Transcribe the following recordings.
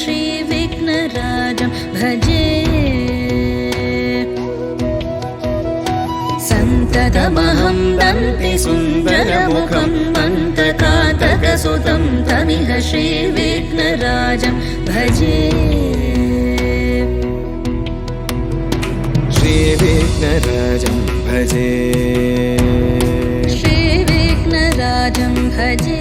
श्रीविघ्नराजं भजे सन्ततमहं दन्ति सुन्दरमुखं मन्तकातकसुतं तमिह श्रीविघ्नराजं भजे श्रीविघ्नराजं भजे श्रीविघ्नराजं भजे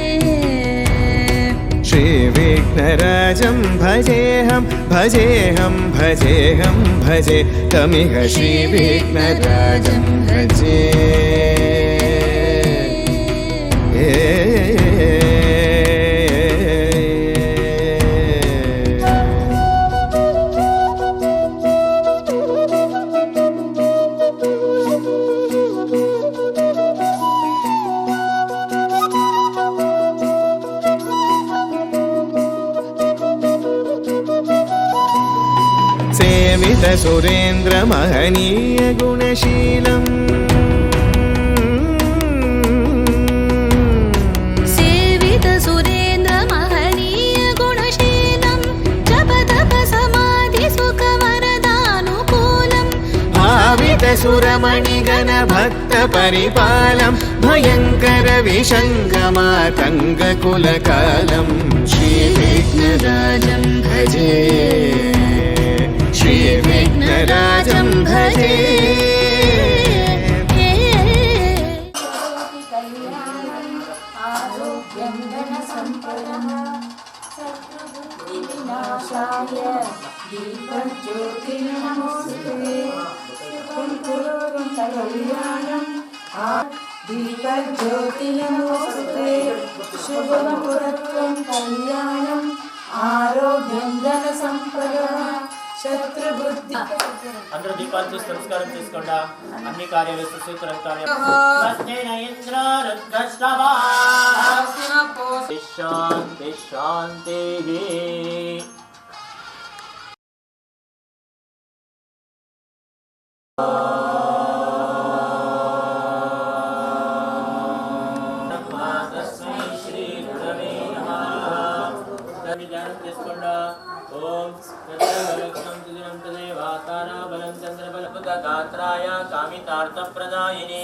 श्रीविघ्नराजं भजेऽहं भजेऽहं भजेऽहं भजे तमिह श्रीविघ्नराजं भजे सेवित सुरेन्द्र महनीय गुणशीलम् सेवित सुरेन्द्र महनीय गुणशीलं जपतप समाधि सुख वरदानुकूलम् भावित सुरमणिगण भक्त परिपालं भयंकर विशङ्गमातङ्ग कुलकालं श्रीविघ्नराजं भजे श्रीविघ्नराजं भजे आरोग्यं धनसम्पदः शत्रुबुद्धिविनाशाय दीपज्योतिर्नमोस्तुते शुभं करोतु कल्याणं दीपज्योतिर्नमोस्तुते शुभं करोतु कल्याणं आरोग्यं धनसम्पदः శత్రుబుద్ధి అందరూ దీపాలు చూసి నమస్కారం చేసుకోండి. అన్ని కార్యాలు సుసూత్రంగానే శాంతి శాంతి. गात्राय कामितार्थप्रदायिने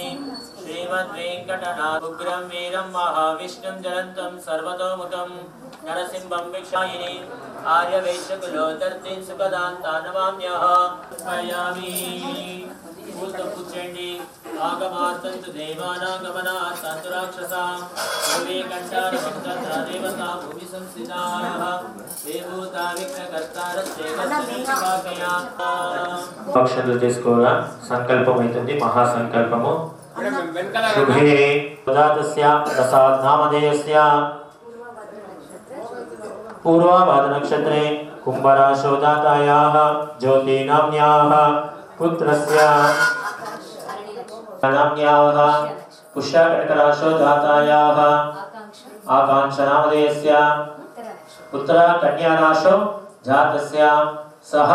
श्रीमद्वेङ्कटनाथ उग्रं वीरं महाविष्णुं ज्वलन्तं सर्वतोमुखं नरसिंहं भिक्षायिने आर्यवैश्यकुलोदर्तीं सुखदान्तानवाम्यः स्मयामि. पूर्णपुच्छेण्डि आगमार्तन्तु देवानागमनात् तन्तु राक्षसां भूमि कण्ठारभक्तत्र देवता भूमि संस्थिताः देवूता विघ्नकर्तारश्चेकस्मिन्निभागया అక్షతలు తీసుకోవాలా. సంకల్పం అవుతుంది, మహాసంకల్పము. శుభే ఉదాతస్య ప్రసాద్ నామధేయస్య పూర్వాభాద నక్షత్రే కుంభరాశోదాతాయాః జ్యోతి నామ్యాః పుత్రస్య నామ్యాః పుష్యకటకరాశోదాతాయాః ఆకాంక్ష నామధేయస్య పుత్ర కన్యారాశో జాతస్య సహ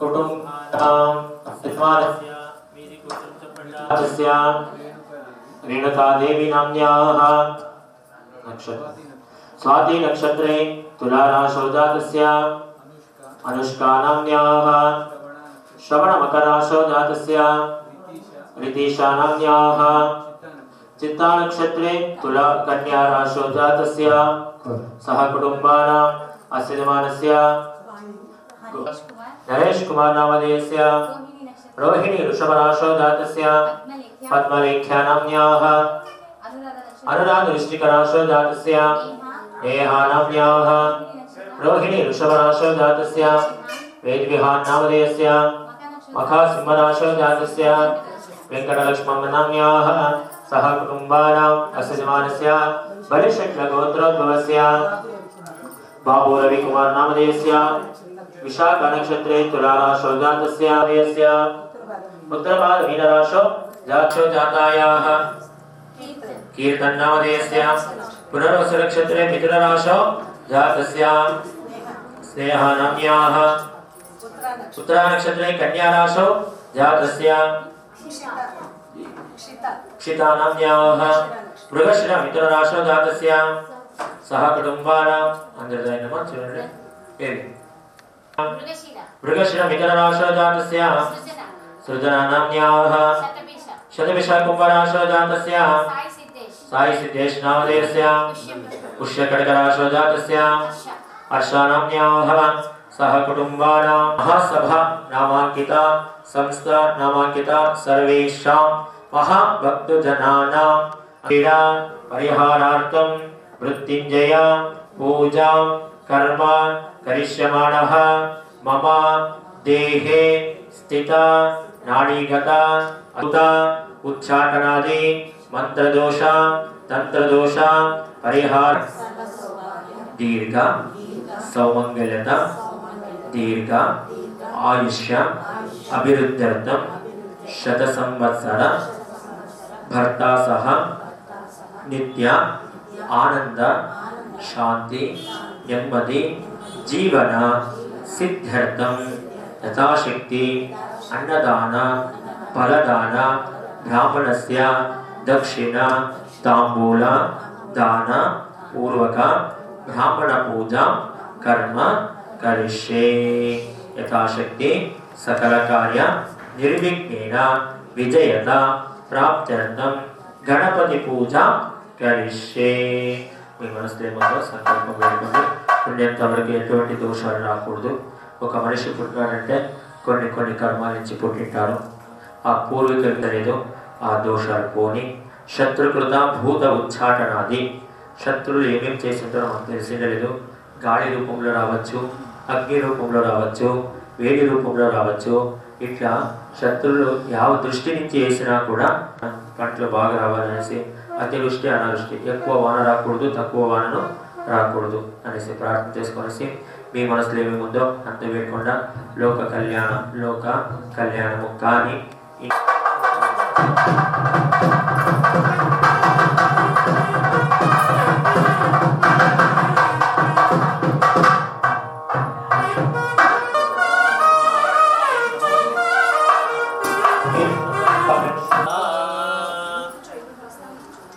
కుటుంబం రేణుకాదేవి నామ్యాః स्वाति नक्षत्रे तुलाराशो जातस्य अनुष्का नाम्याः श्रवण मकराशो जातस्य रितीशा नाम्याः चित्ता नक्षत्रे तुला कन्या राशो जातस्य सह कुटुम्बानाम् अस्यमानस्य नरेश कुमार नामधेयस्य रोहिणी वृषभ राशो जातस्य पद्मलेख्या नाम्याः अनुराध वृश्चिक राशो जातस्य नेहा नाम्याः रोहिणी वृषभ राशो जातस्य वेदविहार नामधेयस्य मखा सिंह राशो जातस्य वेंकटलक्ष्मण नाम्याः सह कुटुम्बानाम् अस्यमानस्य बलिशक्ल गोत्रोद्भवस्य बाबू रवि कुमार नामधेयस्य विशाख नक्षत्रे तुला राशो जातस्य उत्तरभाग मीन राशो जातो जातायाः कीर्तन नामधेयस्य पुनर्वसु नक्षत्रे मिथुन राशौ जातस्य स्नेहा नाम्याः उत्तरा नक्षत्रे कन्या राशौ जातस्य क्षिता नाम्याः मृगशिरा मिथुन राशौ जातस्य सह कुटुम्बानाम् అందరిదైన చూడండి मृगशिर मिथुनराशौ जातस्य सृजनानाम्न्याः शतभिषा कुम्भराशौ जातस्य साई सिद्धेश नामधेयस्य पुष्यकटकराशौ जातस्य हर्षानाम्न्याः सह कुटुम्बानां महासभा नामाङ्किता संस्था नामाङ्किता सर्वेषां महाभक्तजनानां पीडा परिहारार्थं मृत्युञ्जय पूजा कर्म करिष्यमाणः मम देहे स्थिता नाडीगता अद्भुता उच्चाटनादि मंत्रदोष तंत्रदोष परिहार दीर्घ सौमंगल्यता दीर्घ आयुष्य अभिवृद्ध्यर्थं शत संवत्सर भर्ता सह नित्य आनंद शांति नेम्मदि जीवन सिद्ध्यर्थं यथाशक्ति अन्नदान फलदान ब्राह्मणस्य दक्षिण तांबूल दान पूर्वक ब्राह्मण पूजा कर्म करिष्ये यथाशक्ति सकल कार्य निर्विघ्नेन विजयता प्राप्त्यर्थं गणपति पूजा करिष्ये మీ మనసులో ఏమో సంకల్పం పెట్టుకోండి. పుణ్యంతో ఎవరికి ఎటువంటి దోషాలు రాకూడదు. ఒక మనిషి పుట్టినాడంటే కొన్ని కర్మాల నుంచి పుట్టింటారు. ఆ పూర్వీకులకు తెలియదు ఆ దోషాలు పోని శత్రుకృత భూత ఉచ్చాటనాది శత్రువులు ఏమేమి చేస్తుంటారో మనకు తెలిసిండలేదు. గాలి రూపంలో రావచ్చు, అగ్ని రూపంలో రావచ్చు, వేడి రూపంలో రావచ్చు. ఇట్లా శత్రువులు యావ దృష్టి నుంచి వేసినా కూడా కంట్లో బాగా రావాలనేసి అతివృష్టి అనావృష్టి ఎక్కువ వాన రాకూడదు, తక్కువ వానను రాకూడదు అనేసి ప్రార్థన చేసుకొనేసి మీ మనసులో ఏమేమి ఉందో అంత వేయకుండా లోక కళ్యాణము కానీ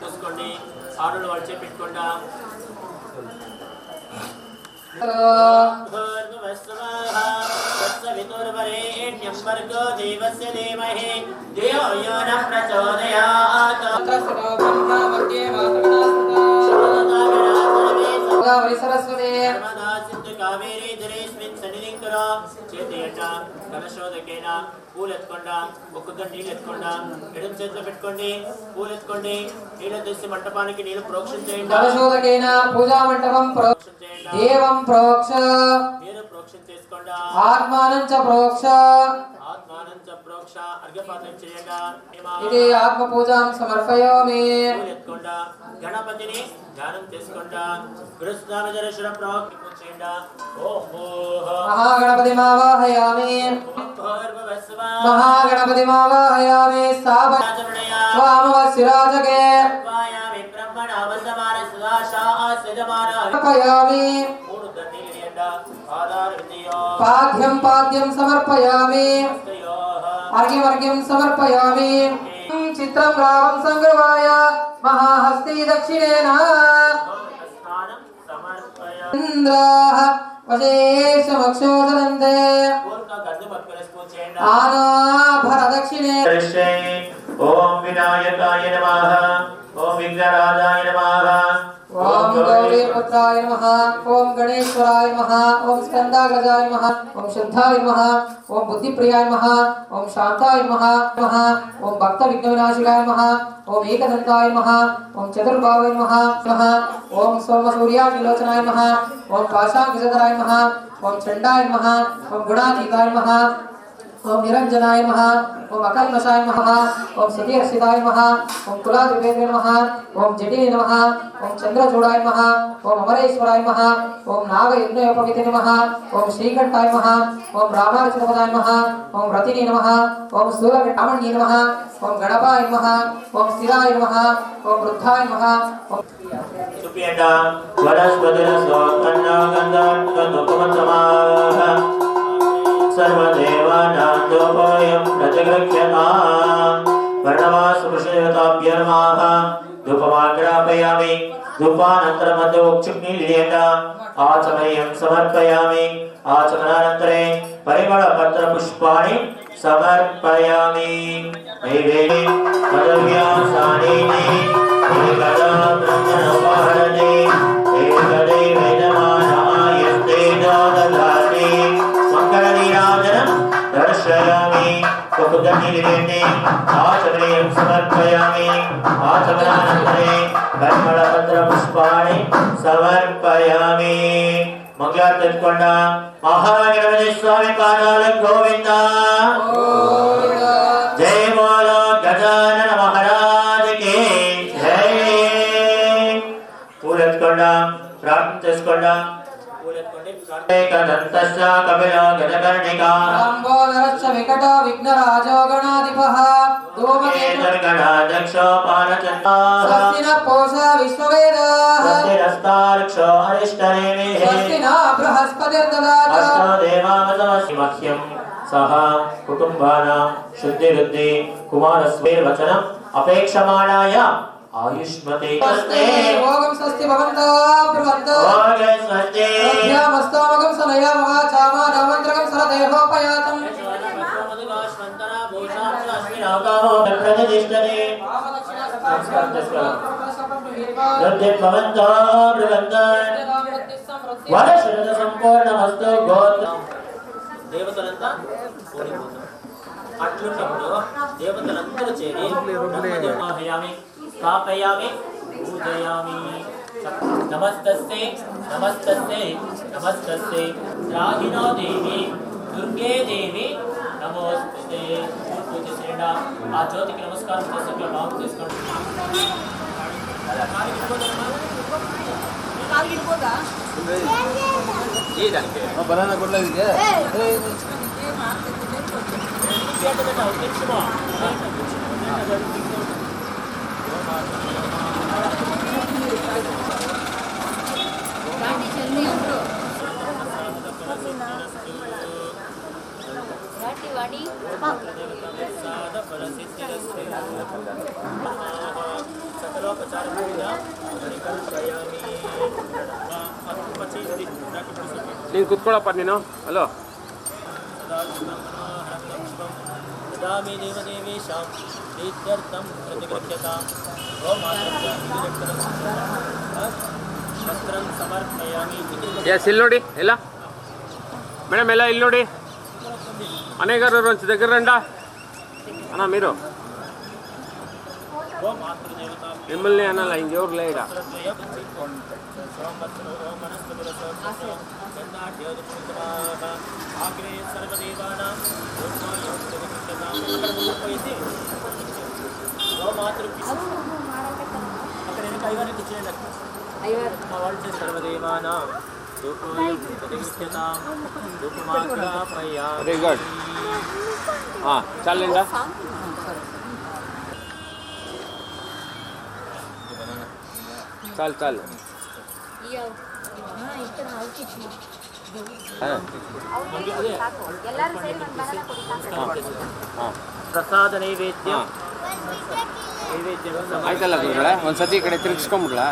చూసుకోండి. ఆరులు వచ్చే పెట్టుకోండా. కలశోదకేన పూలు ఎత్తుకోండ, ఒక్కొక్క నీళ్ళు ఎత్తుకోండ, ఎడమ చేతిలో పెట్టుకోండి, పూలు ఎత్తుకోండి, నీళ్ళు తీసి మంటపానికి నీళ్ళు ప్రోక్షణ చేయండి. కలశోదకేన పూజా మంటపం దేవం ప్రోక్ష మీరు ప్రోక్షణ చేసుకోండి. ఆత్మానం చ ప్రోక్ష ప్రోక్ష అర్ఘ్యపాత్రం చేయండి. ఇది ఆత్మ పూజాం సమర్పయామి. పూలు ఎత్తుకోండ, గణపతిని ధ్యానం చేసుకోండి. కృష్ణామజరేశ్వర ప్రోక్షణ చేయండి. మహాగణపతి మావాహయామి. మహాగణపతి మావాహయామి. స్థాపయామి పాద్యం సమర్పయామి. అర్ఘ్యం సమర్పయామి. చిత్రం రావం సంగవాయ మహాహస్తి దక్షిణేన ఇంద్రాః వశేషమక్షోదరంతే ఆనాభర దక్షిణే. ఓం వినాయకాయ నమః. ఓం విఘ్నరాజాయ నమః. ఓం గౌరీపుత్రాయ నమః. ఓం గణేశ్వరాయ నమః. ఓం స్కందాగ్రజాయ నమః. ఓం శుద్ధాయ నమః. ఓం బుద్ధిప్రియాయ నమః. ఓం శాంతాయ నమః. ఓం భక్త విఘ్న వినాశకాయ నమః. ఓం ఏకదంతాయ నమః. ఓం చతుర్బాహవే నమః. ఓం సోమ సూర్యాగ్నిలోచనాయ నమః. ఓం పాశాంకుశధరాయ నమః. ఓం చండాయ నమః. ఓం గుణాతీతాయ నమః. ఓం నిరంజనాయ నమః. ఓం అకల్మషాయ నమః. ఓం సతీహర్షితాయ నమః. ఓం కులాదివేదే నమః. ఓం జటినే నమః. ఓం చంద్రచూడాయ నమః. ఓం అమరేశ్వరాయ నమః. ఓం నాగయజ్ఞోపవితే నమః. ఓం శ్రీకంఠాయ నమః. ఓం రామార్చితపదాయ నమః. ఓం రతినే నమః. ఓం స్థూలవిటామణ్యే నమః. ఓం గణపాయ నమః. ఓం స్థిరాయ నమః. ఓం వృద్ధాయ నమః. సుప్యండ వనస్పతిన స్వాకన్నాగంధాత్మకమతమాః सर्वदेवानां दोपोऽयं प्रतिगृह्यताम् वर्णवासपुरुषदेवताभ्यो नमः. धूपमाग्रापयामि. धूपानन्तरमधुक्षुग्निलीयेन आचमनीयं समर्पयामि आचमनानन्तरे परिमलपत्रपुष्पाणि समर्पयामि नैवेद्ये पदव्यासानीनि एकदा ब्रह्मणोपहरति एकदे वेदमानायस्ते ददाति मङ्गलनीराजनं दर्शयामि कुकुदनीलिवेणे आचमनीयं समर्पयामि आचमनानन्तरे परिमलपत्रपुष्पाणि समर्पयामि मंगलार्तिकोंड महागणपति स्वामी पादाल गोविंद जय बोलो गजानन महाराज की जय पूरत्कोंड प्रार्थिस्कोंड एकदन्तश्च कपिलो गजकर्णिका लंबोदरश्च विकटो विघ्नराजो गणाधिपः धूमकेतुर्गणाध्यक्षो पानचन्द्राः स्वस्ति नः पूषा विश्ववेदाः स्वस्ति नस्तार्क्ष्यो अरिष्टनेमिः स्वस्ति नः बृहस्पतिर्ददातु अष्टो देवामतमस्ति मह्यं सह कुटुम्बानां शुद्धिवृद्धि कुमारस्वैर्वचनम् अपेक्षमाणाय आयुष्मते स्वस्ति ओम स्वस्ति भवन्तो ब्रुवन्तो ओगे स्वस्ति अभ्यामस्तोमगं सनयामः चामानमन्त्रकं सरदेहोपयातं प्रतिष्ठते भवन्तो ब्रुवन्तो वरशरद संपूर्णमस्तु गोत्र దేవతలంతా కూడిపోతారు. అట్లున్నప్పుడు దేవతలందరూ చేరి బ్రహ్మదేవాహయామి స్థాపయామి పూజయామి నమస్తస్తే నమస్తస్తే నమస్తస్తే రాహినో దేవి దుర్గే దేవి నమోస్తుతే పూజ చేయండి. ఆ జ్యోతికి నమస్కారం చేసి భావం చేసుకోండి. ಬನಾನಾ ಕೊಡ್ಲಾ ಇದಕ್ಕೆ ನೀನು ಕುತ್ಕೊಳ್ಳಪ್ಪ ನೀನು ಹಲೋ ददामि देवदेवेशां प्रीत्यर्थं प्रतिगृह्यतां वस्त्रं समर्पयामि. ఎస్ ఇల్లు నోడి ఎలా మేడం ఎలా ఇల్లు నోడి అన్నయ్య గారు కొంచెం దగ్గర రండా అన్న మీరు మిమ్మల్ని అనాల ఇంకెవరు లేడా వెరీ గుడ్ చాలండా చాలు చాలు ಪ್ರಸಾದ ನೈವೇದ್ಯ ಆಯ್ತಲ್ಲ ಗುರುಗಳೇ ಒಂದ್ಸತಿ ಈ ಕಡೆ ತಿರುಗಿಸ್ಕೊಂಬಿಡ್ಲಾ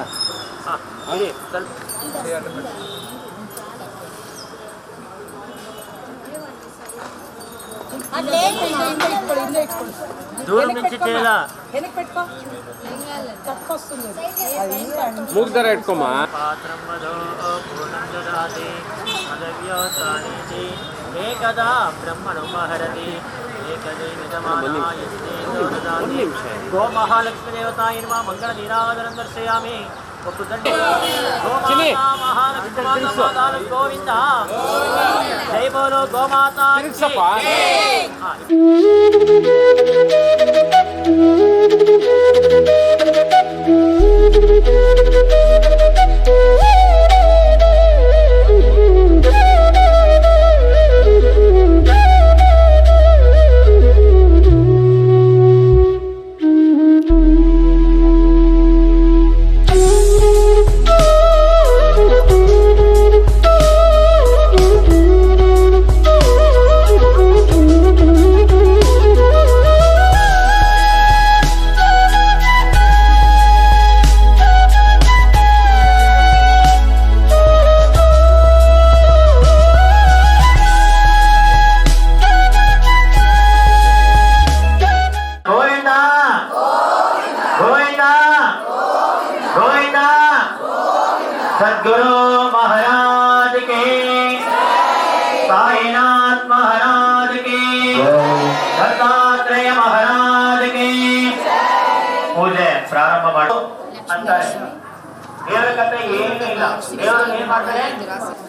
దూరం నుంచి చేయాలా మూడు ధర పెట్టుకోమా పాత్రం వదో పూర్ణం దదాతి పదవ్యోసానేతి ఏకదా బ్రహ్మణోపహరతి ఏకదైవిధమానాయస్తే దదాతి గో మహాలక్ష్మి దేవతాయ నమః మంగళ నీరాజనం దర్శయామి ఒక్కదండి గోమాతా మహాలక్ష్మి మాతా గోవింద జై బోలో గోమాతా साईनाथ महाराज की, दत्तात्रेय महाराज की पूजे प्रारंभ माಡು ಅಂತಾರೆ. ದೇವರ ಕಥೆ ಏನೂ ಇಲ್ಲ. ದೇವರು ಏನ್ ಮಾಡ್ತಾರೆ,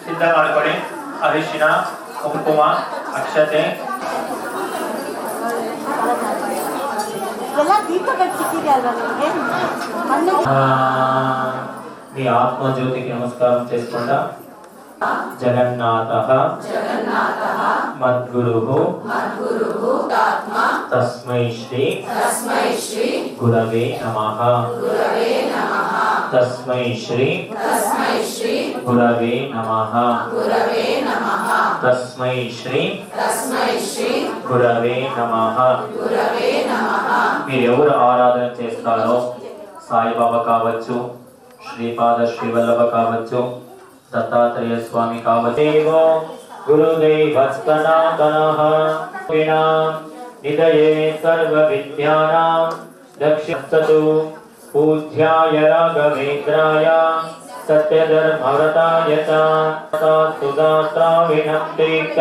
ಸಿದ್ಧ ಮಾಡ್ಕೊಳ್ಳಿ. ಅರಿಶಿನ, ಕುಂಕುಮ, ಅಕ್ಷತೆ, మీ ఆత్మజ్యోతికి నమస్కారం చేసుకుంటా. జగన్నాథః మద్గురుః తస్మై శ్రీ గురవే నమః. తస్మై శ్రీ గురవే నమః. తస్మై శ్రీ గురవే నమః. మీరు ఎవరు ఆరాధన చేస్తారో, సాయిబాబా కావచ్చు, శ్రీపాద శ్రీవల్లభ కావచ్చు, దత్తాత్రేయ స్వామి కావచ్చు, గురుదేవస్తనాతనః నిదయే సర్వ విద్యానాం దక్షిణస్తు పూజ్యాయ రాఘవేంద్రాయ సత్యధర్మవ్రతాయ చ సుదాత్రావిణంతేక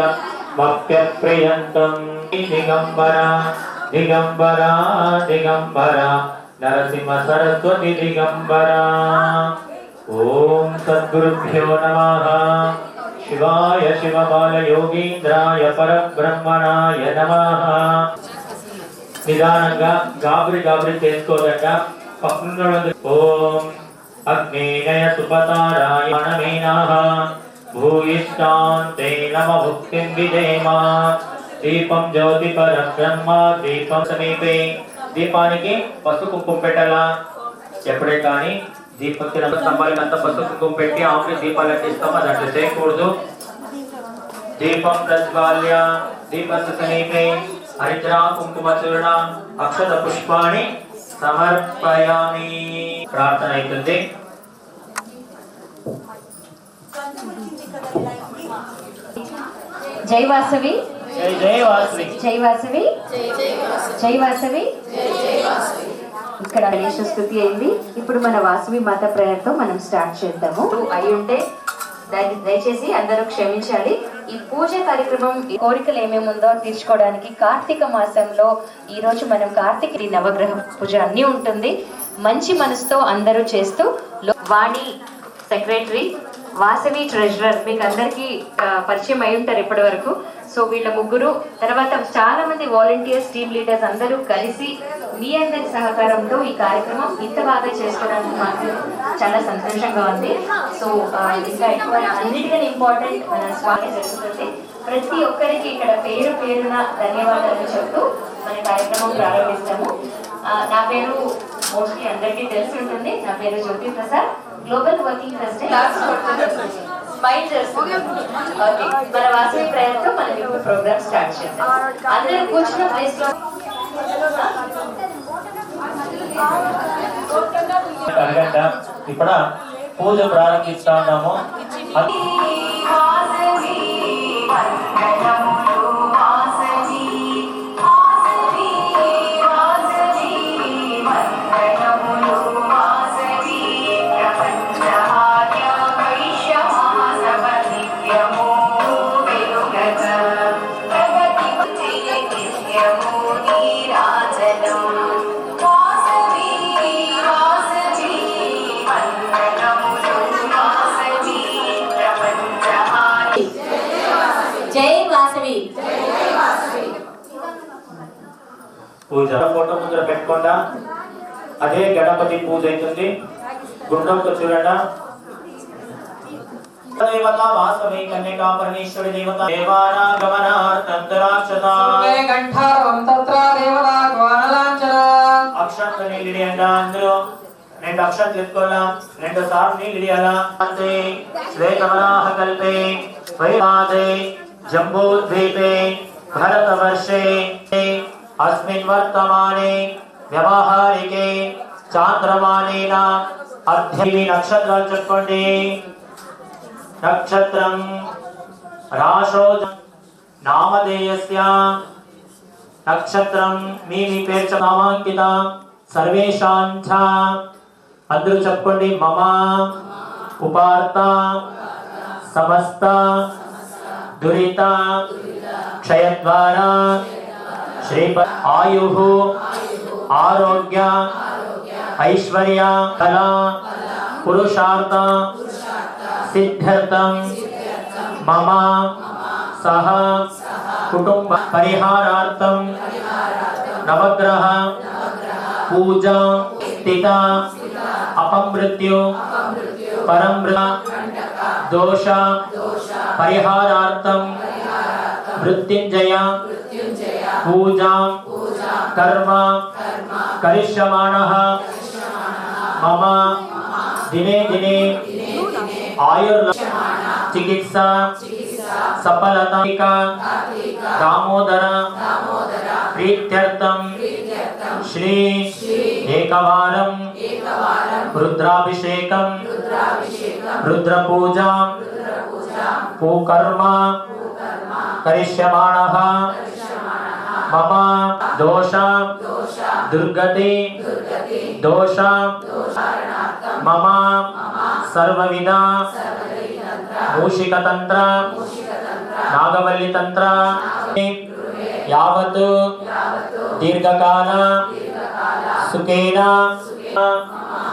మప్యప్రియంతం దిగంబర దిగంబర దిగంబర నరసింహ సరస్వతి దిగంబర. ఓం సద్గురుభ్యో నమః. శివాయ శివబాల యోగీంద్రాయ పరబ్రహ్మణాయ నమః. నిదానంగా గాబరి గాబరి చేసుకోదట. పక్కన ఓం అగ్నేయ సుపతారాయ నమః. భూయిష్టాంతే నమ భుక్తిం విదేమ. దీపం జ్యోతి పరబ్రహ్మ. దీపం సమీపే. దీపానికి పసుపు కుంకుమ పెట్టాలా. ఎప్పుడే కానీ దీపకి స్తంభాలకంతా పసుపు కుంకుమ పెట్టి ఆపి దీపాలు అంటిస్తాం. అది అట్లా చేయకూడదు. దీపం ప్రజ్వాల్య దీపస్య సమీపే హరిద్రా కుంకుమ చూర్ణ అక్షత పుష్పాణి సమర్పయామి. ప్రార్థన అవుతుంది. జై వాసవి, జై జై వాసవి, జై వాసవి, జై వాసవి. ఇక్కడ గణేశ స్తుతి అయింది. ఇప్పుడు మన వాసవి మాత ప్రేయర్ తో మనం స్టార్ట్ చేద్దాము. అయి ఉంటే దాన్ని దయచేసి అందరూ క్షమించాలి. ఈ పూజ కార్యక్రమం కోరికలు ఏమేమి ఉందో తీర్చుకోవడానికి కార్తీక మాసంలో ఈ రోజు మనం కార్తీక నవగ్రహ పూజ అన్నీ ఉంటుంది. మంచి మనసుతో అందరూ చేస్తూ వాణి సెక్రటరీ, వాసవి ట్రెజరర్ మీకు అందరికీ పరిచయం అయి ఉంటారు ఇప్పటి వరకు. సో వీళ్ళ ముగ్గురు, తర్వాత చాలా మంది వాలంటీర్స్, టీమ్ లీడర్స్ అందరూ కలిసి మీ అందరి సహకారంతో ఈ కార్యక్రమం ఇంత బాగా చేసుకోవడానికి మాకు చాలా సంతోషంగా ఉంది. సో ఇంకా ఎక్కువ అన్నిటికన్నా ఇంపార్టెంట్ మన స్వామి జరుగుతుంది. ప్రతి ఒక్కరికి ఇక్కడ పేరు పేరున ధన్యవాదాలు చెప్తూ మన కార్యక్రమం ప్రారంభిస్తాము. నా పేరు మోస్ట్లీ అందరికీ తెలిసి ఉంటుంది. నా పేరు Jyothi Prasad, global working president. Smile చేస్తుంది. ఓకే, మన వాసవి ప్రేయర్ తో మనం ఇప్పుడు ప్రోగ్రామ్ స్టార్ట్ చేద్దాం. అందరూ కూర్చున్న ప్లేస్ లో ఇప్పుడు పూజ ప్రారంభిస్తా ఉన్నాము. పూజ ఫోటో ముందర పెట్టుకోండా. అదే గణపతి పూజ అవుతుంది. గుండంతో చూడండి. దేవత వాసవి కన్యకా పరమేశ్వరి దేవత దేవానాగమనార్థంతరాక్షతా కంఠారం తత్ర దేవతా గోనలాంఛన. అక్షంత నీళ్ళిడియండి. అందరూ 2 అక్షంతలు ఎత్తుకోవాలా. 2 సార్లు నీళ్ళిడియాలా. అంతే శ్వేతవరాహ కల్పే వైపాదే జంబూద్వీపే భరతవర్షే अस्मिन् वर्तमाने व्यवहारिके चांद्रमानेन अध्ययी नक्षत्राలు చెప్పుకోండి. నక్షత్రం రాశో నామధేయస్య నక్షత్రం మీ పేరు నామాంకిత సర్వేషాం చ అందరూ చెప్పుకోండి. మమ ఉపార్త సమస్త दुरिता क्षयद्वारा श्रीप आयुः आरोग्य ऐश्वर्य कला पुरुषार्थ सिद्ध्यर्थं मम सह कुटुंब परिहारार्थं नवग्रह पूजा स्थिता अपमृत्यु परमृता दोष परिहारार्थं मृत्युंजय पूजा कर्म करिष्यमाणः मम दिने दिने आयुर् चिकित्सा सफलता दामोदर प्रीत्यर्थं श्री एकवारं रुद्राभिषेकं रुद्रपूजा कर्म करिष्यमाणः मम दोष दुर्गति दोष मम सर्वविध मूषिकतंत्र नागवल्लितंत्र यावत् दीर्घकाल सुखेन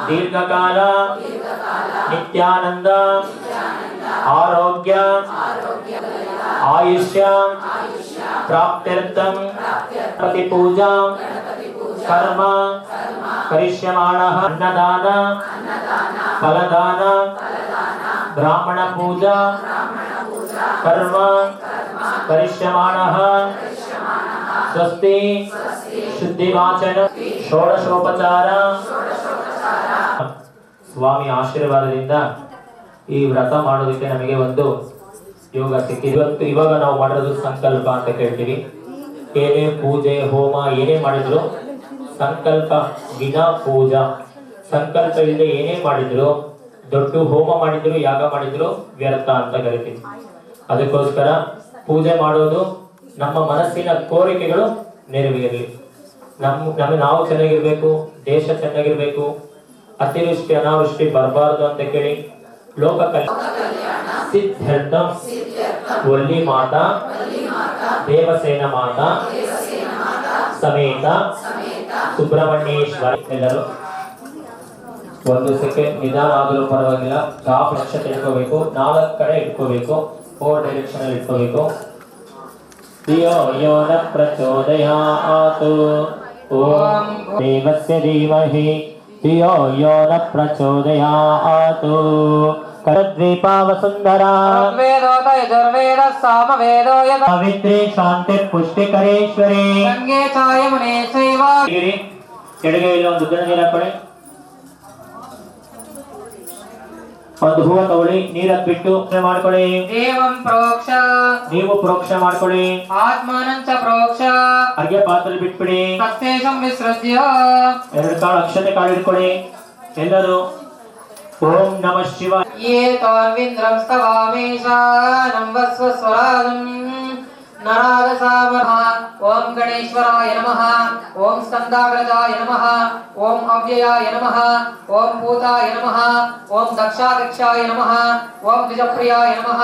दीर्घकाल नित्यानंद आरोग्य आयुष्य प्राप्त्यर्थं प्रतिपूजा कर्म करिष्यमाणः अन्नदान फलदान ब्राह्मण पूजा कर्म करिष्यमाणः स्वस्ति शुद्धिवाचन षोडशोपचार ಸ್ವಾಮಿ ಆಶೀರ್ವಾದದಿಂದ ಈ ವ್ರತ ಮಾಡೋದಕ್ಕೆ ನಮಗೆ ಒಂದು ಯೋಗ ಸಿಕ್ಕಿದೆ. ಇವಾಗ ನಾವು ಮಾಡೋದು ಸಂಕಲ್ಪ ಅಂತ ಕೇಳ್ತೀವಿ. ಏನೇ ಪೂಜೆ ಹೋಮ ಏನೇ ಮಾಡಿದ್ರು ಸಂಕಲ್ಪ ವಿನಾ ಪೂಜಾ, ಸಂಕಲ್ಪ ಇಲ್ಲದೆ ಏನೇ ಮಾಡಿದ್ರು ದೊಡ್ಡ ಹೋಮ ಮಾಡಿದ್ರು ಯಾಗ ಮಾಡಿದ್ರು ವ್ಯರ್ಥ ಅಂತ ಕರಿತೀವಿ. ಅದಕ್ಕೋಸ್ಕರ ಪೂಜೆ ಮಾಡೋದು ನಮ್ಮ ಮನಸ್ಸಿನ ಕೋರಿಕೆಗಳು ನೆರವೇರಲಿ, ನಾವು ಚೆನ್ನಾಗಿರ್ಬೇಕು, ದೇಶ ಚೆನ್ನಾಗಿರ್ಬೇಕು, ಅತಿವೃಷ್ಟಿ ಅನಾವೃಷ್ಟಿ ಬರಬಾರದು ಅಂತ ಕೇಳಿ ಲೋಕ ಕಲ್ಯಾಣ ಸಿದ್ಧಾರ್ಥಂ ವಲ್ಲಿ ಮಾತಾ ದೇವಸೇನ ಮಾತಾ ಸಮೇತ ಸುಬ್ರಹ್ಮಣ್ಯೇಶ್ವರ. ಎಲ್ಲರೂ ಒಂದು ಸೆಕೆಂಡ್ ನಿಧಾನ ಆಗಲು ಪರವಾಗಿಲ್ಲ. ಟಾಪ್ ನಕ್ಷತ್ರ ಇಟ್ಕೋಬೇಕು, 4 ಕಡೆ ಇಟ್ಕೋಬೇಕು, 4 ಡೈರೆಕ್ಷನ್ ಅಲ್ಲಿ ಇಟ್ಕೋಬೇಕು. ಧಿಯೋ ಯೋ ನ ಪ್ರಚೋದಯಾತ್ ಓಂ ದೇವಸ್ಯ ಧೀಮಹಿ ಧಿಯೋ ಯೋ ನ ಪ್ರಚೋದಯಾತ್. ಕರದ್ವೀಪಾ ವಸುಂಧರಾ ವೇದೋತ ಯಜುರ್ವೇದ ಸಾಮವೇದೋ ಯದ ಸಾವಿತ್ರಿ ಶಾಂತಿ ಪುಷ್ಟಿಕರೇಶ್ವರಿ ಗಂಗೆ ಚಾಯ ಮುನೇ ಚೈವ. ಎಡಗೈಯಲ್ಲಿ ಒಂದು ಉದ್ದನ ನೀರು ಹಾಕೊಳ್ಳಿ, ಒಂದು ಹೂವ ತಗೊಳ್ಳಿ, ನೀರನ್ನು ಬಿಟ್ಟು ಮಾಡ್ಕೊಳ್ಳಿ. ದೇವಂ ಪ್ರೋಕ್ಷ ನೀವು ಪ್ರೋಕ್ಷ ಮಾಡ್ಕೊಳ್ಳಿ. ಆತ್ಮಾನಂಚ ಪ್ರೋಕ್ಷ ಅರ್ಘ್ಯ ಪಾತ್ರೆ ಬಿಟ್ಬಿಡಿ. ಸತ್ಯೇಶಂ ವಿಸೃಜ್ಯ 2 ಕಾಳು ಅಕ್ಷತೆ ಕಾಳು ಇಟ್ಕೊಳ್ಳಿ. ಎಲ್ಲರೂ ಓಂ ನಮಃ ಶಿವಾಯ. ಯೇ ತಾನ್ವಿಂದ್ರಂ ಸ್ತವಾಮೇಶಾನಂ ವಸ್ವಸ್ವರಾಜಂ ನರಾಗಸಾಮಃ. ಓಂ ಗಣೇಶ್ವರಾಯ ನಮಃ, ಓಂ ಸ್ಕಂದಾಗ್ರಜಾಯ ನಮಃ, ಓಂ ಅವ್ಯಯಾಯ ನಮಃ, ಓಂ ಭೂತಾಯ ನಮಃ, ಓಂ ದಕ್ಷಾಯ ನಮಃ, ಓಂ ದ್ವಿಜಪ್ರಿಯಾಯ ನಮಃ,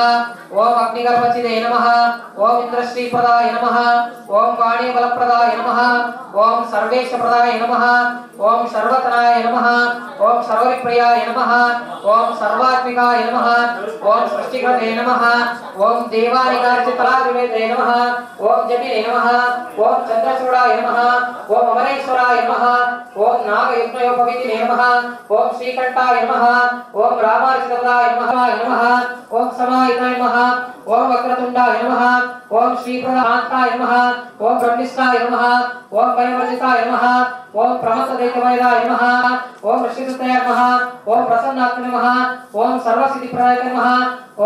ಓಂ ಅಗ್ನಿಗರ್ಭಚಿದೇ ನಮಃ, ಓಂ ಇಂದ್ರಶ್ರೀಪ್ರದಾಯ ನಮಃ, ಓಂ ವಾಣಿಬಲಪ್ರದಾಯ ನಮಃ, ಓಂ ಸರ್ವೇಶಪ್ರದಾಯ ನಮಃ, ಓಂ ಸರ್ವತನಾಯ ನಮಃ, ಓಂ ಸರ್ವರಿಪ್ರಿಯಾಯ ನಮಃ, ಓಂ ಸರ್ವಾತ್ಮಿಕಾಯ ನಮಃ, ಓಂ ಸೃಷ್ಟಿಕೃತೆ ನಮಃ, ಓಂ ದೇವಾನಿಗಾರ್ಚಿತರಾದಿವೇದೇ ನಮಃ, ಓಂ ಜಟಿನೇ ನಮಃ, ಓಂ ಚಂದ್ರಚೂಡಾಯ ನಮಃ, ಓಂ ಅಮರೇಶ್ವರಾಯ ನಮಃ, ಓಂ ನಾಗಯಜ್ಞಯೋಪವೀತಿನೇ ನಮಃ, ಓಂ ಶ್ರೀಕಂಠಾಯ ನಮಃ, ಓಂ ರಾಮಾರ್ಚಿತಪದಾಯ ನಮಃ, ಓಂ ಸಮಾಹಿತಾಯ ನಮಃ, ಓಂ ವಕ್ರತುಂಡಾಯ ನಮಃ, ಓಂ ಶ್ರೀಪ್ರದಾಂತಾಯ ನಮಃ, ಓಂ ಬ್ರಹ್ಮಿಷ್ಠಾಯ ನಮಃ, ಓಂ ಪರಿವರ್ಜಿತಾಯ ನಮಃ, ಓಂ ಪ್ರಮಥದೈತ್ಯಮಯದಾಯ ನಮಃ, ಓಂ ಋಷಿಸುತಾಯ ನಮಃ, ಓಂ ಪ್ರಸನ್ನಾತ್ಮನೇ ನಮಃ, ಓಂ ಸರ್ವಸಿದ್ಧಿಪ್ರದಾಯಕ ನಮಃ,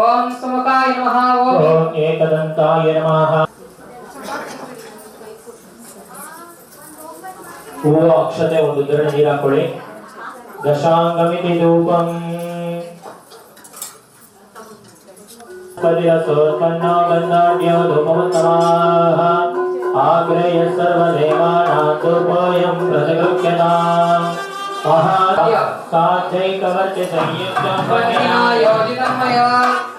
ಓಂ ಸುಮುಖಾಯ ನಮಃ, ಓಂ ಏಕದಂತಾಯ ನಮಃ. ಹೂವು ಅಕ್ಷತೆ ಒಂದು ಉದ್ದರಣೆ ನೀರು ಹಾಕೊಳ್ಳಿ. ದಶಾಂಗಮಿತಿ ಧೂಪಂ ಪರ್ಯಸೋತ್ಪನ್ನೋ ಗಂಧಾಢ್ಯೋ ಧೂಪವತ್ತಮಾಹ ಆಗ್ರಯ ಸರ್ವದೇವಾನಾಂ ಧೂಪೋಯಂ ಪ್ರತಿಗೃಹ್ಯತಾಂ योजितं मया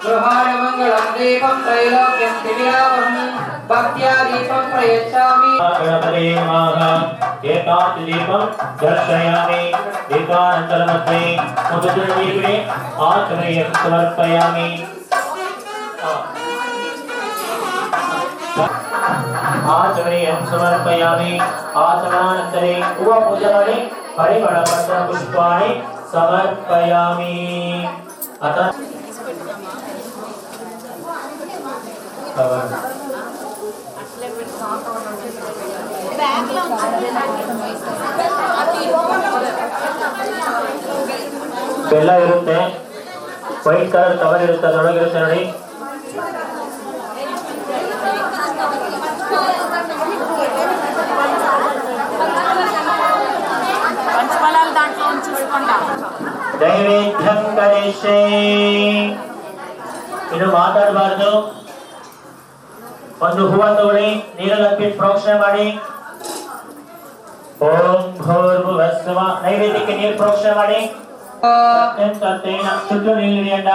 गृहाण मङ्गलं दीपं त्रैलोक्यं दिव्यावहं भक्त्या दीपं प्रयच्छामि। गणपते नमः। एकांत दीपं दर्शयामि। दीपानन्तरमध्ये मुद्रिणे आचमनीयं समर्पयामि। आचमनीयं समर्पयामि। आचमनानन्तरे पूजा ಮಾಡಿ परिमళपत्र पुष्पाणि समर्पयामि। अतः ಎಲ್ಲ ಇರುತ್ತೆ, ವೈಟ್ ಕಲರ್ ಕವರ್ ಇರುತ್ತೆ, ಅದರೊಳಗಿರುತ್ತೆ ನೋಡಿ. ನೈವೇದ್ಯಂ ಗಣೇಶೇ. ಇನ್ನು ಮಾತಾಡಬಾರ್ದು. ಒಂದು ಹೂವ ತಗೊಳ್ಳಿ, ನೀರಲ್ಲಿ ಹಾಕ್ಬಿಟ್ಟು ಪ್ರೋಕ್ಷಣೆ ಮಾಡಿ. ಓಂ ಭೂರ್ಭುವಸ್ಸವ. ನೈವೇದ್ಯಕ್ಕೆ ನೀರು ಪ್ರೋಕ್ಷಣೆ ಮಾಡಿ. ಸತ್ಯಂತೇನ ಶುದ್ಧ ನೀರಿಯಂಡ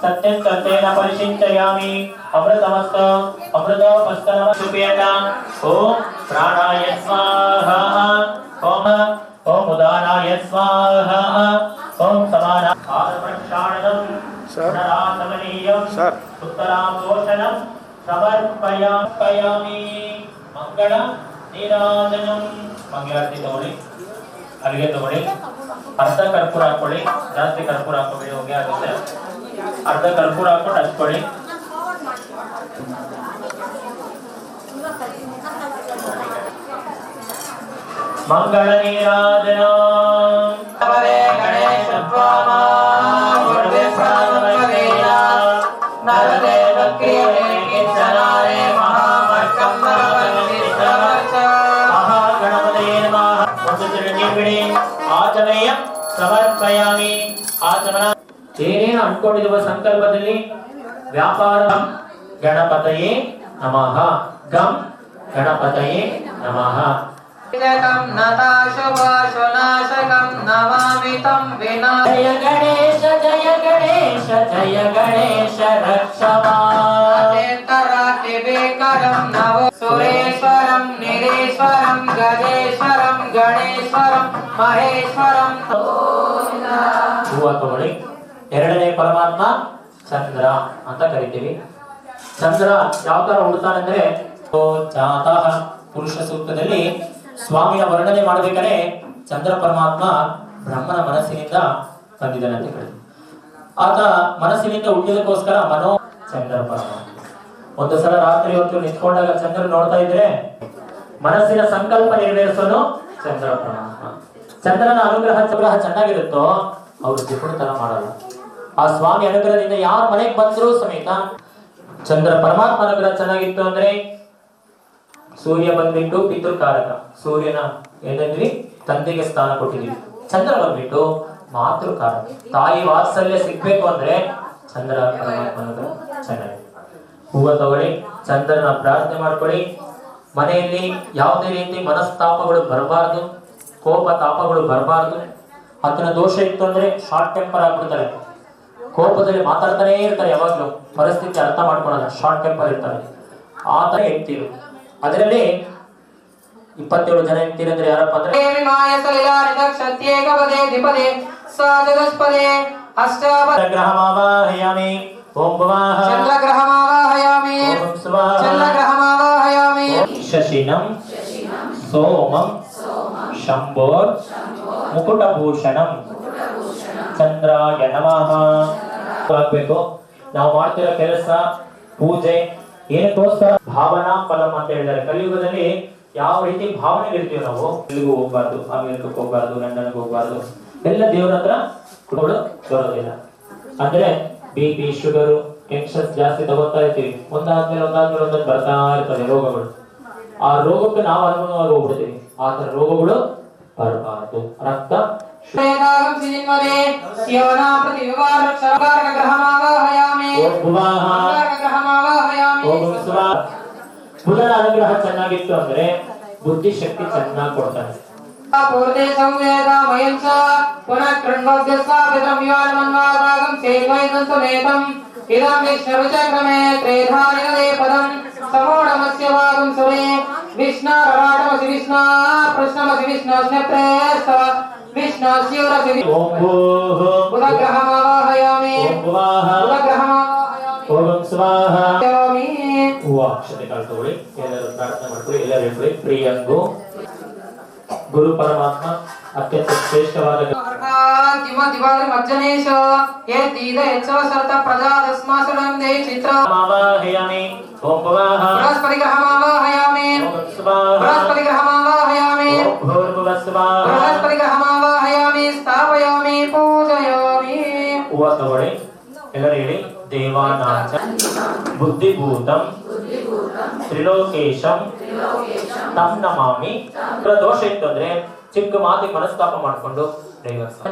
ಸತ್ಯಂತೇನ ಪರಿಶಿಂಚಯಾಮಿ. ಅಮೃತಮಸ್ತ ಅಮೃತೋಪಸ್ತನಮ ಸುಪೇಟ. ಓಂ ಪ್ರಾಣಾಯ ಸ್ವಾಹ. ಓಂ ಉದಾನಾಯ ಸ್ವಾಹ. ಓಂ ಸಮಾನ ಆತ್ಮಕ್ಷಾಣನಂ ನರಾಸಮನೀಯಂ ಉತ್ತರಾಂಬೋಷಣಂ ಸಮರ್ಪಯಾಮಿ. ಮಂಗಳ ನೀರಾಜನಂ. ಮಂಗಳಾರತಿ ತಗೊಳ್ಳಿ, ಅಲ್ಲಿಗೆ ತಗೊಳ್ಳಿ. ಅರ್ಧ ಕರ್ಪೂರ ಹಾಕೊಳ್ಳಿ, ಜಾಸ್ತಿ ಕರ್ಪೂರ ಹಾಕೋಬೇಡಿ, ಹೋಗಿ ಆಗುತ್ತೆ. ಅರ್ಧ ಕರ್ಪೂರ ಹಾಕೊಂಡು ಹಚ್ಕೊಳ್ಳಿ. ಮಂಗಳ ನೀರಾಜನ. ಗಣೇಶ ಆಚಮನೀಯ ಸಮರ್ಪಯಾಮಿ. ಆಚಮನ ಏನೇನು ಅನ್ಕೊಂಡಿರುವ ಸಂಕಲ್ಪದಲ್ಲಿ ವ್ಯಾಪಾರ. ಗಣಪತಯೇ ನಮಃ. ಗಂ ಗಣಪತಯೇ ನಮಃ. ನಮಾಮಿ ತಂ ವಿನಾ. ಜಯ ಗಣೇಶ ಜಯ ಗಣೇಶ ಜಯ ಗಣೇಶ ರಕ್ಷಮಾಕರಂ ನವ ಸುರೇಶ್ವರಂ ನಿರೇಶ್ವರಂ ಗಜೇಶ್ವರಂ ಗಣೇಶ್ವರಂ ಮಹೇಶ್ವರಂ. ಹೂವ ತಗೊಳ್ಳಿ. ಎರಡನೇ ಪರಮಾತ್ಮ ಚಂದ್ರ ಅಂತ ಕರಿತೀವಿ. ಚಂದ್ರ ಯಾವ ತರ ಹುಡ್ತಾನಂದ್ರೆ ಜಾತಃ ಪುರುಷ ಸೂಕ್ತದಲ್ಲಿ ಸ್ವಾಮಿಯ ವರ್ಣನೆ ಮಾಡಬೇಕಾದ್ರೆ ಚಂದ್ರ ಪರಮಾತ್ಮ ಬ್ರಹ್ಮನ ಮನಸ್ಸಿನಿಂದ ಬಂದಿದ್ದಾನೆ ಅಂತ ಹೇಳಿದ್ರು. ಆತ ಮನಸ್ಸಿನಿಂದ ಹುಟ್ಟಿದಕ್ಕೋಸ್ಕರ ಮನೋ ಚಂದ್ರ ಪರಮಾತ್ಮ. ಒಂದು ಸಲ ರಾತ್ರಿ ಹೊತ್ತು ನಿಂತ್ಕೊಂಡಾಗ ಚಂದ್ರ ನೋಡ್ತಾ ಇದ್ರೆ ಮನಸ್ಸಿನ ಸಂಕಲ್ಪ ನೆರವೇರಿಸೋನು ಚಂದ್ರ ಪರಮಾತ್ಮ. ಚಂದ್ರನ ಅನುಗ್ರಹ ಚೆನ್ನಾಗಿರುತ್ತೋ ಅವರು ಜಿಪುಣತನ ಮಾಡಲ್ಲ. ಆ ಸ್ವಾಮಿ ಅನುಗ್ರಹದಿಂದ ಯಾರ ಮನೆಗೆ ಬಂದ್ರು ಸಮೇತ ಚಂದ್ರ ಪರಮಾತ್ಮ ಅನುಗ್ರಹ ಚೆನ್ನಾಗಿತ್ತು ಅಂದ್ರೆ ಸೂರ್ಯ ಬಂದ್ಬಿಟ್ಟು ಪಿತೃಕಾರಕ. ಸೂರ್ಯನ ಏನಂದ್ವಿ ತಂದೆಗೆ ಸ್ಥಾನ ಕೊಟ್ಟಿದ್ವಿ. ಚಂದ್ರ ಬಂದ್ಬಿಟ್ಟು ಮಾತೃಕಾರಕ. ತಾಯಿ ವಾತ್ಸಲ್ಯ ಸಿಗ್ಬೇಕು ಅಂದ್ರೆ ಚಂದ್ರ ಪರಮಾತ್ಮ ಅನುಗ್ರಹ ಚೆನ್ನಾಗಿದೆ. ಹೂವ ತಗೊಳ್ಳಿ, ಚಂದ್ರನ ಪ್ರಾರ್ಥನೆ ಮಾಡ್ಕೊಳ್ಳಿ. ಮನೆಯಲ್ಲಿ ಯಾವುದೇ ರೀತಿ ಮನಸ್ತಾಪಗಳು ಬರಬಾರ್ದು, ಕೋಪ ತಾಪಗಳು ಬರಬಾರ್ದು. ಆತನ ದೋಷ ಇತ್ತು ಅಂದ್ರೆ ಶಾರ್ಟ್ ಟೆಂಪರ್ ಆಗ್ಬಿಡ್ತಾರೆ, ಕೋಪದಲ್ಲಿ ಮಾತಾಡ್ತಾನೆ ಇರ್ತಾರೆ, ಯಾವಾಗ್ಲೂ ಪರಿಸ್ಥಿತಿ ಅರ್ಥ ಮಾಡ್ಕೊಳ್ಳಲ್ಲ, ಶಾರ್ಟ್ ಟೆಂಪರ್ ಇರ್ತಾರೆ. ಆತರ ಹೆಂಡ್ತೀರು. ಅದರಲ್ಲಿ 27 ಜನ ಹೆಂಡ್ತೀರಂದ್ರೆ ಯಾರಪ್ಪ ಅಂದ್ರೆ ಚಂದ್ರಗ್ರಹಮಾವಾಹಯಾಮಿ. ಓಂ ಭುವಃ ಚಂದ್ರಗ್ರಹಮಾವಾಹಯಾಮಿ. ಓಂ ಸುವಃ ಚಂದ್ರಗ್ರಹಮಾವಾಹಯಾಮಿ. ಶಶಿನಂ ಸೋಮಂ ಶಂಭೋರ್ ಮುಕುಟಭೂಷಣಂ ಚಂದ್ರಾಯ ನಮಃ. ಆಗ್ಬೇಕು. ನಾವು ಮಾಡ್ತಿರೋ ಕೆಲಸ ಪೂಜೆ ಏನಕ್ಕೋಸ್ಕರ ಭಾವನಾ ಫಲಂ ಅಂತ ಹೇಳಿದ್ದಾರೆ. ಕಲಿಯುಗದಲ್ಲಿ ಯಾವ ರೀತಿ ಭಾವನೆ ಇರ್ತೀವಿ ನಾವು, ಎಲ್ಲಿಗೂ ಹೋಗ್ಬಾರ್ದು, ಅಮೆರಿಕಕ್ಕೆ ಹೋಗ್ಬಾರ್ದು, ಲಂಡನ್ಗೆ ಹೋಗ್ಬಾರ್ದು, ಎಲ್ಲ ದೇವರ ಹತ್ರ ಕೊಡೋದು ಬರೋದಿಲ್ಲ. ಅಂದ್ರೆ BP ಶುಗರು ಟೆನ್ಷನ್ಸ್ ಜಾಸ್ತಿ ತಗೋತಾ ಇರ್ತೀವಿ. ಒಂದಾದ್ಮೇಲೆ ಒಂದೊಂದು ಬರ್ತಾ ಇರ್ತದೆ ರೋಗಗಳು. ಆ ರೋಗಕ್ಕೆ ನಾವು ಅನುಗುಣವಾಗಿ ಹೋಗ್ಬಿಡ್ತೀವಿ. ಆ ತರ ರೋಗಗಳು ಬರಬಾರ್ದು. ರಕ್ತ ಬುಧನ ಅನುಗ್ರಹ ಚೆನ್ನಾಗಿತ್ತು ಅಂದ್ರೆ ಬುದ್ಧಿಶಕ್ತಿ ಚೆನ್ನಾಗಿ ಕೊಡ್ತಾನೆ. పూర్తే సంవేదామయం చ పునః కృణ్వద్యస్వాపితం యువాన్మన్వాదాగం సేద్వైదంతుమేతం ఇదం విష్ణురుచక్రమే త్రేధానిదే పదం సమోఢమస్య వాగం సురే విష్ణారరాఢమసి విష్ణా ప్రశ్నమసి విష్ణాస్నప్రేస్తవ విష్ణాస్యూరసి ఓం భూః బుధగ్రహమావాహయామి ಓಂ ಸ್ವಾಹ ಯಾಮಿ ಅಕ್ಷತೆ ಕಳ್ಕೊಳ್ಳಿ ಎಲ್ಲರೂ ಪ್ರಾರ್ಥನೆ ಮಾಡ್ಕೊಳ್ಳಿ ಎಲ್ಲರೂ ಹೇಳ್ಕೊಳ್ಳಿ ಪ್ರಿಯಂಗು ಗುರು ಪರಮಾತ್ಮ ಅತ್ಯಂತ ಶ್ರೇಷ್ಠವಾದ ದಿವಾಲಿ ಮಜ್ಜನೇಶ ಯೇ ದೀದ ಯಚ್ಚವ ಸರ್ತ ಪ್ರಜಾದಸ್ಮಾಸರಂ ದೇ ಚಿತ್ರ ಮಾವಾಹಯಾಮಿ ಓಂ ಭುವಃ ಬೃಹಸ್ಪತಿ ಗ್ರಹಮಾವಾಹಯಾಮಿ ಓಂ ಸ್ವಾಹ ಬೃಹಸ್ಪತಿ ಗ್ರಹಮಾವಾಹಯಾಮಿ ಓಂ ಭೂರ್ಭುವಃ ಸ್ವಾಹ ಬೃಹಸ್ಪತಿ ಗ್ರಹಮಾವಾಹಯಾಮಿ ಸ್ಥಾಪಯಾಮಿ ಪೂಜಯಾಮಿ ಹೂವ ತಗೊಳ್ಳಿ ಎಲ್ಲರೂ ಹೇಳಿ ದೇವಾನಾಚ ಬುದ್ಧಿಭೂತಂ ತ್ರಿಲೋಕೇಶಂ ತಂ ನಮಾಮಿ. ದೋಷ ಇತ್ತು ಅಂದ್ರೆ ಚಿಕ್ಕ ಮಾತಿಗೆ ಮನಸ್ತಾಪ ಮಾಡಿಕೊಂಡು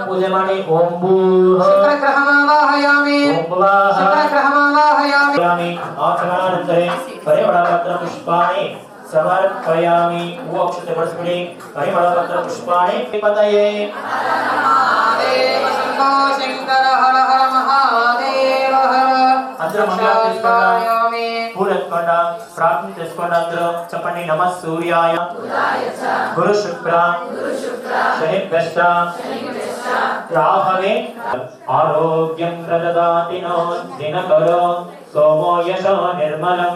ಪೂಜೆ ಮಾಡಿ. ಓಂ ಭೂಃ ಶುಕ್ರಗ್ರಹಮಾವಾಹಯಾಮಿ ಓಂ ಭುವಃ ಶುಕ್ರಗ್ರಹಮಾವಾಹಯಾಮಿ ಆಚರಣಾನಂತರೇ ಪರಿಮಳಪತ್ರ ಪುಷ್ಪಾಣಿ ಸಮರ್ಪಯಾಮಿ. ಹೂವು ಅಕ್ಷತೆ ಬಳಸ್ಬಿಡಿ. ಪರಿಮಳಪತ್ರ ಪುಷ್ಪಾಣಿ ಪತಯೇ ಶಂಕರ ಹರ ಹರ ಮಹಾದೇವ ಹರ అందరూ మంగళం చేసుకుందాం. పూలు ఎత్తుಕೊಂడ ప్రార్థన చేసుకోండి. అందరూ చెప్పండి. నమః సూర్యాయ గురు శుక్ర శనిభ్యశ్చ రాహవే ఆరోగ్యం ప్రదదాతి నో దినకరో సోమో యశో నిర్మలం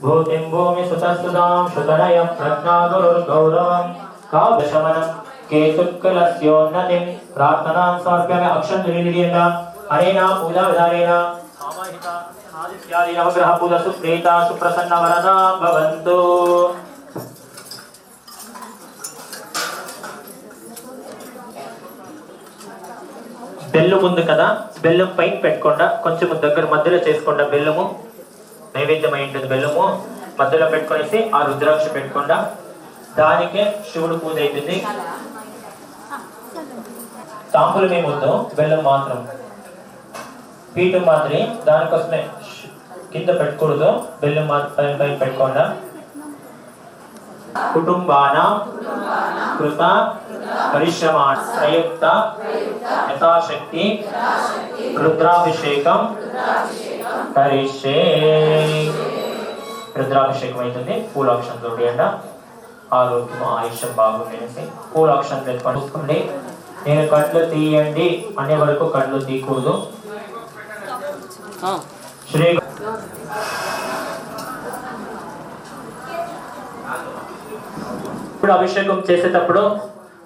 భూతిం భూమి సుతస్తుదాం శుతనయ ప్రజ్ఞా గురుర్గౌరవం కావ్యశమనం కేతుక్కలస్యోన్నతిం ప్రార్థనాం సమర్ప్యామి. అక్షంతులు నిలియండి. హరేనా పూజా విధానేన సామాహిత ఆదిత్యాది నవగ్రహ పూజ సుప్రీత సుప్రసన్న వరదా భవంతు. బెల్లం ఉంది కదా, బెల్లం పైన పెట్టుకోండా, కొంచెం దగ్గర మధ్యలో చేసుకోండా. బెల్లము నైవేద్యం అయి ఉంటుంది. బెల్లము మధ్యలో పెట్టుకొనేసి ఆ రుద్రాక్ష పెట్టుకోండా. దానికే శివుడు పూజ అవుతుంది. తాంబూలం ఏమొద్దు, బెల్లం మాత్రం. పీఠం మాదిరి దానికోసమే కింద పెట్టుకూడదు. బెల్లం పైన పెట్టుకోండా. కుటుంబాన కృత పరిశ్రమా ప్రయుక్త యథాశక్తి రుద్రాభిషేకం కరిష్యే. రుద్రాభిషేకం అవుతుంది. పూలాక్షం తోడియండి. ఆరోగ్యం ఆయుష్యం బాగుండేసి పూలాక్షం పెట్టుకోండి. నేను కళ్ళు తీయండి అనే వరకు కళ్ళు తీయకూడదు. శ్రీ ఇప్పుడు అభిషేకం చేసేటప్పుడు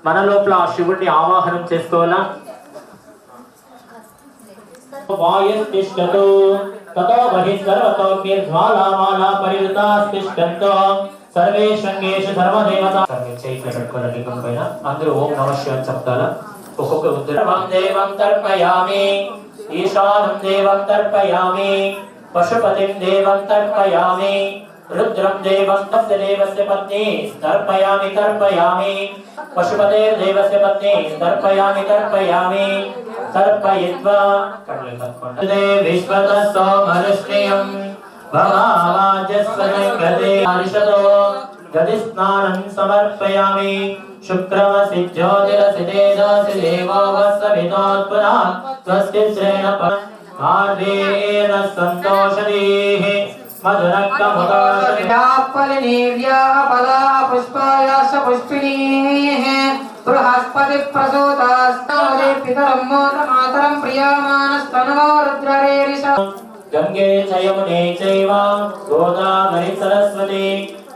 మన లోపల ఆ శివుడిని ఆవాహనం చేసుకోవాలా. వాయుస్తిష్టతో తతో బహిస్సర్వతో కీర్జ్వాలామాలా పరివృతాస్తిష్టంతో సర్వే శంగేషు సర్వదేవత. చేతిలో పెట్టుకోవాలి లింగం పైన. అందరూ ఓం నమః శివాయ చెప్తారా. ఒక్కొక్క ఉత్తరం దేవం తర్పయామి, ఈశానం దేవం తర్పయామి, పశుపతిం దేవం తర్పయామి, రుద్రం దేవం తస్య దేవస్య పత్ని తర్పయామి తర్పయామి, పశుపతేర్దేవస్య పత్ని తర్పయామి తర్పయామి. తర్పయిత్వా కళ్ళే విశ్వతస్తో మరుష్ణియం భవావాజస్వజంగదే హర్షతో గదిస్నానం సమర్పయామి. శుక్రవసి జ్యోతిరసి తేజసి దేవో వస్సవితోత్పురా స్వస్తి శ్రేణ ఆర్వేణ సంతోషదీః బృహస్పతి ప్రసూతాస్తోదే పితరం మాతరం ప్రియమానస్తనో రుద్రరేరిష. గంగే చయమునే చైవ గోదావరి సరస్వతి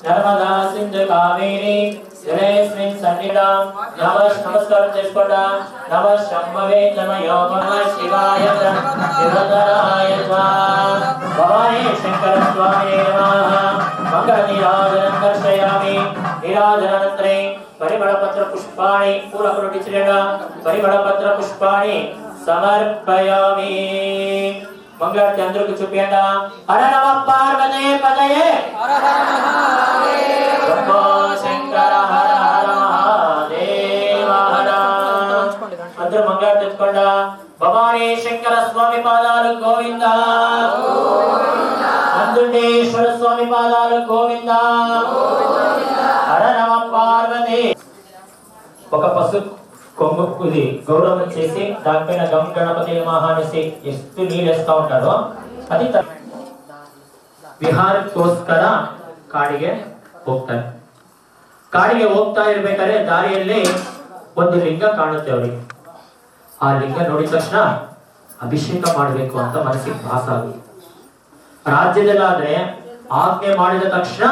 నర్మదా సింధు కావేరి జలేస్మిన్ సన్నిధాం. నమస్కారం చేసుకోండి. నమ శంభవే నమయో నమ శివాయ శివధరాయ భవానీ శంకర స్వామి నమః. మంగళ నీరాజనం దర్శయామి. నీరాజనానంతరే పరిమళపత్ర పుష్పాణి పూలకుడిచిరేణ పరిమళపత్ర పుష్పాణి సమర్పయామి. మంగళారతి అందరికి చూపియండి. హర నమ పార్వతే పదయే శంకర హర హర మహాదేవ హర. అందరూ మంగళారతి తెచ్చుకోండి. భవానీ శంకర స్వామి పాదాలు గోవింద, అందుండేశ్వర స్వామి పాదాలు గోవింద. హర నమ పార్వతే ఒక పసు కొంగు ఇది గౌరవం చేసి దానిపైన గం గణపతి నమః అనేసి ಎಷ್ಟು ನೀರು వేస్తా ఉంటారో అది ವಿಹಾರಕ್ಕೋಸ್ಕರ ಕಾಡಿಗೆ ಹೋಗ್ತಾರೆ. ಕಾಡಿಗೆ ಹೋಗ್ತಾ ಇರ್ಬೇಕಾದ್ರೆ ದಾರಿಯಲ್ಲಿ ಒಂದು ಲಿಂಗ ಕಾಣುತ್ತೆ ಅವರಿಗೆ. ಆ ಲಿಂಗ ನೋಡಿದ ತಕ್ಷಣ ಅಭಿಷೇಕ ಮಾಡಬೇಕು ಅಂತ ಮನಸ್ಸಿಗೆ ಭಾಸ ಆಗುತ್ತೆ. ರಾಜ್ಯದಲ್ಲಾದ್ರೆ ಆಜ್ಞೆ ಮಾಡಿದ ತಕ್ಷಣ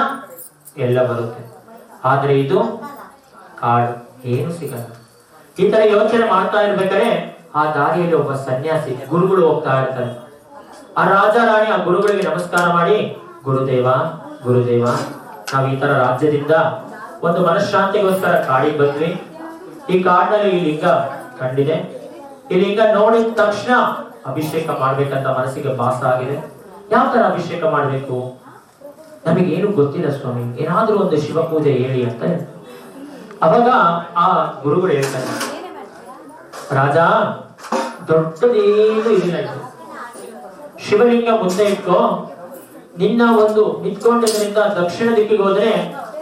ಎಲ್ಲ ಬರುತ್ತೆ. ಆದ್ರೆ ಇದು ಕಾಡು, ಏನು ಸಿಗಲ್ಲ. ಈ ತರ ಯೋಚನೆ ಮಾಡ್ತಾ ಇರ್ಬೇಕಾದ್ರೆ ಆ ದಾರಿಯಲ್ಲಿ ಒಬ್ಬ ಸನ್ಯಾಸಿ ಗುರುಗಳು ಹೋಗ್ತಾ ಇರ್ತಾರೆ. ಆ ರಾಜ ರಾಣಿ ಆ ಗುರುಗಳಿಗೆ ನಮಸ್ಕಾರ ಮಾಡಿ, ಗುರುದೇವ ಗುರುದೇವ, ನಾವು ಈ ತರ ರಾಜ್ಯದಿಂದ ಒಂದು ಮನಃಶಾಂತಿಗೋಸ್ಕರ ಕಾಡಿಗೆ ಬಂದ್ವಿ. ಈ ಕಾಡಿನಲ್ಲಿ ಈ ಲಿಂಗ ಕಂಡಿದೆ. ಈ ಲಿಂಗ ನೋಡಿದ ತಕ್ಷಣ ಅಭಿಷೇಕ ಮಾಡ್ಬೇಕಂತ ಮನಸ್ಸಿಗೆ ಭಾಸ ಆಗಿದೆ. ಯಾವ ತರ ಅಭಿಷೇಕ ಮಾಡ್ಬೇಕು ನಮಗೇನು ಗೊತ್ತಿಲ್ಲ ಸ್ವಾಮಿ, ಏನಾದ್ರೂ ಒಂದು ಶಿವ ಪೂಜೆ ಹೇಳಿ ಅಂತ. ಅವಾಗ ಆ ಗುರುಗಳು ಹೇಳ್ತಾರೆ, ರಾಜ ದೊಡ್ಡದೇನು ಇಲ್ಲ, ಶಿವಲಿಂಗ ಮುಂದೆ ಇಟ್ಕೋ, ನಿನ್ನ ಒಂದು ನಿಂತ್ಕೊಂಡಿದ್ದರಿಂದ ದಕ್ಷಿಣ ದಿಕ್ಕಿಗೆ ಹೋದ್ರೆ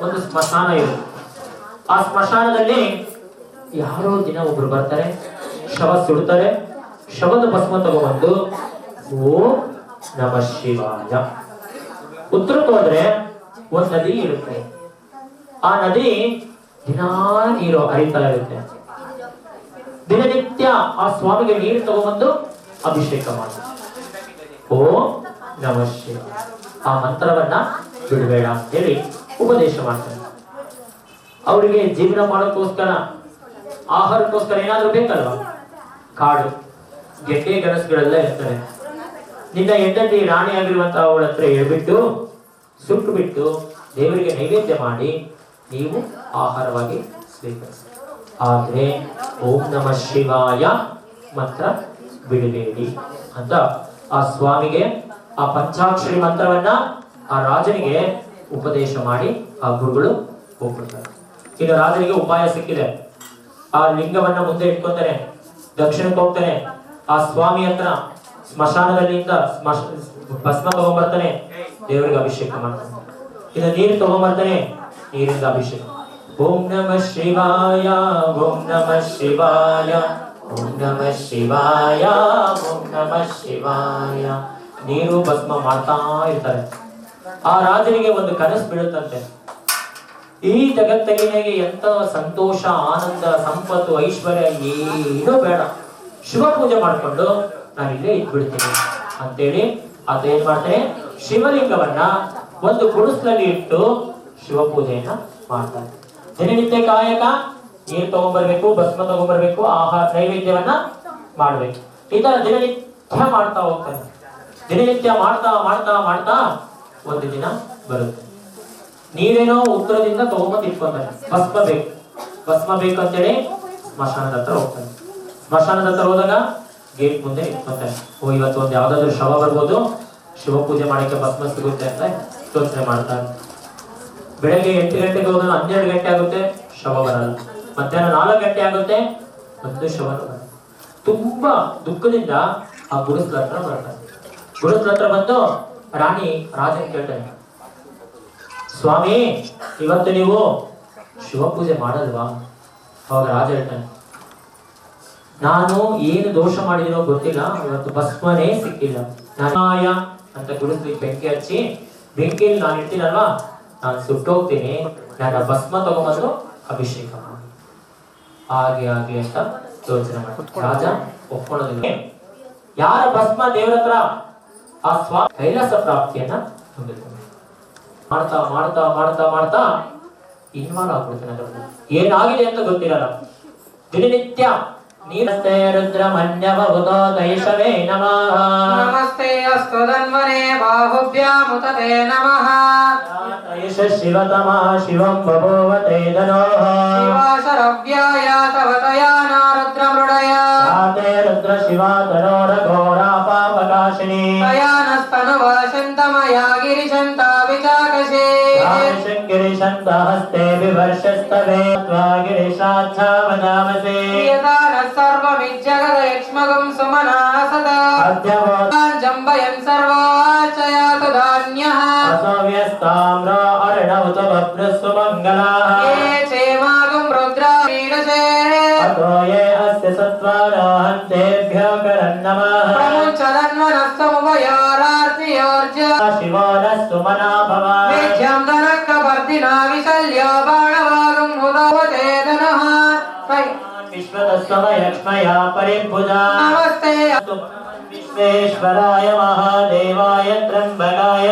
ಒಂದು ಸ್ಮಶಾನ ಇದೆ. ಆ ಸ್ಮಶಾನದಲ್ಲಿ ಯಾರೋ ದಿನ ಒಬ್ರು ಬರ್ತಾರೆ, ಶವ ಸುಡ್ತಾರೆ. ಶವದ ಭಸ್ಮ ತಗೊಂಡ್ಬಂದು ಓಂ ನಮಃ ಶಿವಾಯ. ಉತ್ತರಕ್ಕೆ ಹೋದ್ರೆ ಒಂದ್ ನದಿ ಇರುತ್ತೆ. ಆ ನದಿ ದಿನಾ ನೀರು ಹರಿತಾ ಇರುತ್ತೆ. ದಿನನಿತ್ಯ ಆ ಸ್ವಾಮಿಗೆ ನೀರು ತಗೊಂಡ್ಬಂದು ಅಭಿಷೇಕ ಮಾಡಿ ಓಂ ನಮಃ ಶಿವಾಯ ಆ ಮಂತ್ರವನ್ನ ಬಿಡಬೇಡ ಅಂತ ಹೇಳಿ ಉಪದೇಶ ಮಾಡ್ತಾರೆ. ಅವರಿಗೆ ಜೀವನ ಮಾಡೋಕ್ಕೋಸ್ಕರ, ಆಹಾರಕ್ಕೋಸ್ಕರ ಏನಾದ್ರೂ ಬೇಕಲ್ವಾ? ಕಾಡು, ಗೆಡ್ಡೆ ಗೆಣಸುಗಳೆಲ್ಲ ಇರ್ತವೆ. ನಿನ್ನ ಹೆಂಡತಿ ರಾಣಿ ಆಗಿರುವಂತಹ ಅವಳ ಹತ್ರ ಹೇಳ್ಬಿಟ್ಟು ಸುಟ್ಟು ಬಿಟ್ಟು ದೇವರಿಗೆ ನೈವೇದ್ಯ ಮಾಡಿ ನೀವು ಆಹಾರವಾಗಿ ಸ್ವೀಕರಿಸಿ. ಆದ್ರೆ ಓಂ ನಮಃ ಶಿವಾಯ ಮಂತ್ರ ಬಿಡಬೇಡಿ ಅಂತ ಆ ಸ್ವಾಮಿಗೆ ಆ ಪಂಚಾಕ್ಷರಿ ಮಂತ್ರವನ್ನ ಆ ರಾಜನಿಗೆ ಉಪದೇಶ ಮಾಡಿ ಆ ಗುರುಗಳು ಹೋಗ್ಬಿಡ್ತಾರೆ. ಈಗ ರಾಜನಿಗೆ ಉಪಾಯ ಸಿಕ್ಕಿದೆ. ಆ ಲಿಂಗವನ್ನ ಮುಂದೆ ಇಟ್ಕೊತಾನೆ, ದಕ್ಷಿಣಕ್ಕೆ ಹೋಗ್ತಾನೆ. ಆ ಸ್ವಾಮಿ ಹತ್ರ ಸ್ಮಶಾನದಲ್ಲಿಂದ ಭಸ್ಮ ತಗೊಂಡ್ಬರ್ತಾನೆ, ದೇವರಿಗೆ ಅಭಿಷೇಕ ಮಾಡ್ತಾನೆ. ಇನ್ನು ನೀರು ತಗೊಂಡ್ಬರ್ತಾನೆ, ನೀರಿಂದ ಅಭಿಷೇಕ. ಓಂ ನಮಃ ಶಿವಾಯ ಓಂ ನಮಃ ಶಿವಾಯ ಓಂ ನಮಃ ಶಿವಾಯ ಓಂ ನಮಃ ಶಿವಾಯ. ನೀರು ಭಸ್ಮ ಮಾಡ್ತಾ ಇರ್ತಾರೆ. ಆ ರಾಜನಿಗೆ ಒಂದು ಕನಸು ಬೀಳುತ್ತಂತೆ, ಈ ಜಗತ್ತಿಗೆ ಎಂತ ಸಂತೋಷ, ಆನಂದ, ಸಂಪತ್ತು, ಐಶ್ವರ್ಯ ಏನೂ ಬೇಡ, ಶಿವ ಪೂಜೆ ಮಾಡ್ಕೊಂಡು ನಾನು ಇಲ್ಲೇ ಇಟ್ಬಿಡ್ತೀನಿ ಅಂತೇಳಿ ಆತ ಏನ್ ಮಾಡ್ತಾನೆ, ಶಿವಲಿಂಗವನ್ನ ಒಂದು ಗುಡಿಸಲಲ್ಲಿ ಇಟ್ಟು ಶಿವ ಪೂಜೆಯನ್ನ ಮಾಡ್ತಾನೆ. ದಿನನಿತ್ಯ ಕಾಯಕ, ನೀರು ತಗೊಂಡ್ಬರ್ಬೇಕು, ಭಸ್ಮ ತಗೊಂಡ್ಬರ್ಬೇಕು, ಆಹಾರ ನೈವೇದ್ಯವನ್ನ ಮಾಡ್ಬೇಕು. ಈ ತರ ದಿನನಿತ್ಯ ಮಾಡ್ತಾ ಹೋಗ್ತಾನೆ. ದಿನನಿತ್ಯ ಮಾಡ್ತಾ ಮಾಡ್ತಾ ಮಾಡ್ತಾ ಒಂದು ದಿನ ಬರುತ್ತೆ. ನೀವೇನೋ ಉತ್ತರದಿಂದ ತಗೊಂಬಂದು ಇಟ್ಕೊಂತಾನೆ. ಭಸ್ಮ ಬೇಕು ಅಂತೇಳಿ ಸ್ಮಶಾನದ ಹತ್ರ ಹೋಗ್ತಾನೆ. ಸ್ಮಶಾನದ ಹತ್ರ ಹೋದಾಗ ಗೇಟ್ ಮುಂದೆ ಇಟ್ಕೊಂತಾನೆ. ಓ, ಇವತ್ತು ಒಂದು ಯಾವ್ದಾದ್ರು ಶವ ಬರ್ಬೋದು, ಶಿವ ಪೂಜೆ ಮಾಡಕ್ಕೆ ಭಸ್ಮ ಸಿಗುತ್ತೆ ಅಂತ ಯೋಚನೆ ಮಾಡ್ತಾನೆ. ಬೆಳಗ್ಗೆ 8 ಗಂಟೆಗೆ ಹೋದಾಗ 12 ಗಂಟೆ ಆಗುತ್ತೆ, ಶವ ಬರಲ್ಲ. ಮಧ್ಯಾಹ್ನ 4 ಗಂಟೆ ಆಗುತ್ತೆ, ಒಂದು ಶವ ಬರಲ್ಲ. ತುಂಬಾ ದುಃಖದಿಂದ ಆ ಗುಡಿಸ್ಲ ಹತ್ರ ಬರ್ತಾನೆ. ಗುಡಿಸ್ಲ ಹತ್ರ ಬಂದು ರಾಣಿ ರಾಜನ ಕೇಳ್ತಾನೆ, ಸ್ವಾಮಿ ಇವತ್ತು ನೀವು ಶಿವ ಪೂಜೆ ಮಾಡಲ್ವಾ? ಅವಾಗ ರಾಜ ಹೇಳ್ತಾನೆ, ನಾನು ಏನು ದೋಷ ಮಾಡಿದಿನೋ ಗೊತ್ತಿಲ್ಲ, ಇವತ್ತು ಭಸ್ಮನೇ ಸಿಕ್ಕಿಲ್ಲ. ನಾಯ ಅಂತ ಗುಡಿಸ್ಲಿಕ್ಕೆ ಬೆಂಕಿ ಹಚ್ಚಿ, ಬೆಂಕಿಯಲ್ಲಿ ನಾನು ಇರ್ತೀನಲ್ವಾ, ನಾನು ಸುಟ್ಟೋಗ್ತೀನಿ, ನನ್ನ ಭಸ್ಮ ತಗೊಂಡ್ಬಂದು ಅಭಿಷೇಕ ಮಾಡಿ. ಹಾಗೆ ಹಾಗೆ ಅಂತ ಯೋಚನೆ ಮಾಡಿ ರಾಜ ಒಪ್ಕೊಳ್ಳೋದಿಲ್ಲ. ಯಾರ ಭಸ್ಮ ದೇವರ ಹತ್ರ ಆ ಸ್ವಾಮಿ ಕೈಲಾಸ ಪ್ರಾಪ್ತಿಯನ್ನ ಹೊಂದಿರ್ತಾನೆ. ಮಾಡ್ತಾ ಮಾಡ್ತಾ ಮಾಡ್ತಾ ಮಾಡ್ತಾ ಇನ್ವಾಲ್ವ್ ಆಗ್ಬಿಡ್ತಾನೆ. ಏನಾಗಿದೆ ಅಂತ ಗೊತ್ತಿರಲ್ಲ. ದಿನನಿತ್ಯ ನೀರಸ್ತೆ ರುದ್ರಮನ್ಯವಭುತೋ ದೈಶವೇ ನಮಃ. ನಮಸ್ತೆ ಅಸ್ತು ಧನ್ವನೇ ಬಾಹುಭ್ಯಾಮುತತೆ ನಮಃ. ದೈಶ ಶಿವತಮಃ ಶಿವಂ ಬಭೂವತೆ ಧನೋಃ. ಶಿವಾಶರವ್ಯಾಯ ತವ ತಯಾನ ರುದ್ರಮೃಡಯ. ಯಾತೆ ರುದ್ರ ಶಿವಾ ಧನೋರ ಘೋರಾ ಪಾಪಕಾಶಿನಿ. ತಯಾನಸ್ತನುವಾಶಂತಮಯಾ ಗಿರಿಶಂತ ವಿಚಾಕಶೇ. ಗಿರಿಶಂತ ಹಸ್ತೆ ವಿವರ್ಷಸ್ತವೇ ತ್ವಾ ಗಿರಿಶಾಚ್ಛಾವನಾಮಸೇ. ಸರ್ವಮಿಜ್ಜಗದಯಕ್ಷ್ಮಗಂ ಸುಮನಾ ಸದಾ. ಜಂಬಯನ್ ಸರ್ವಾಚಯಾತು ಧಾನ್ಯಃ. ಅಸವ್ಯಸ್ತಾಮ್ರ ಅರ್ಣವತ ಬಭ್ರಸ್ಸು ಮಂಗಲಾಃ. ಯೇ ಚೇಮಾಗಂ ರುದ್ರಾ ಪೀಡಸೇ. अतो ये अस्य सत्त्वाराहन्तेभ्यो करन्नमः प्रमुञ्चदन्वनस्तमुभयोरार्तियोर्ज शिवो नः सुमना भव वेद्यं दनक्कवर्तिना विशल्यो बाणवागं मुदवचेतनः विश्वतस्वमयक्ष्मया परिभुजा नमस्ते विश्वेश्वराय महादेवाय त्र्यम्बकाय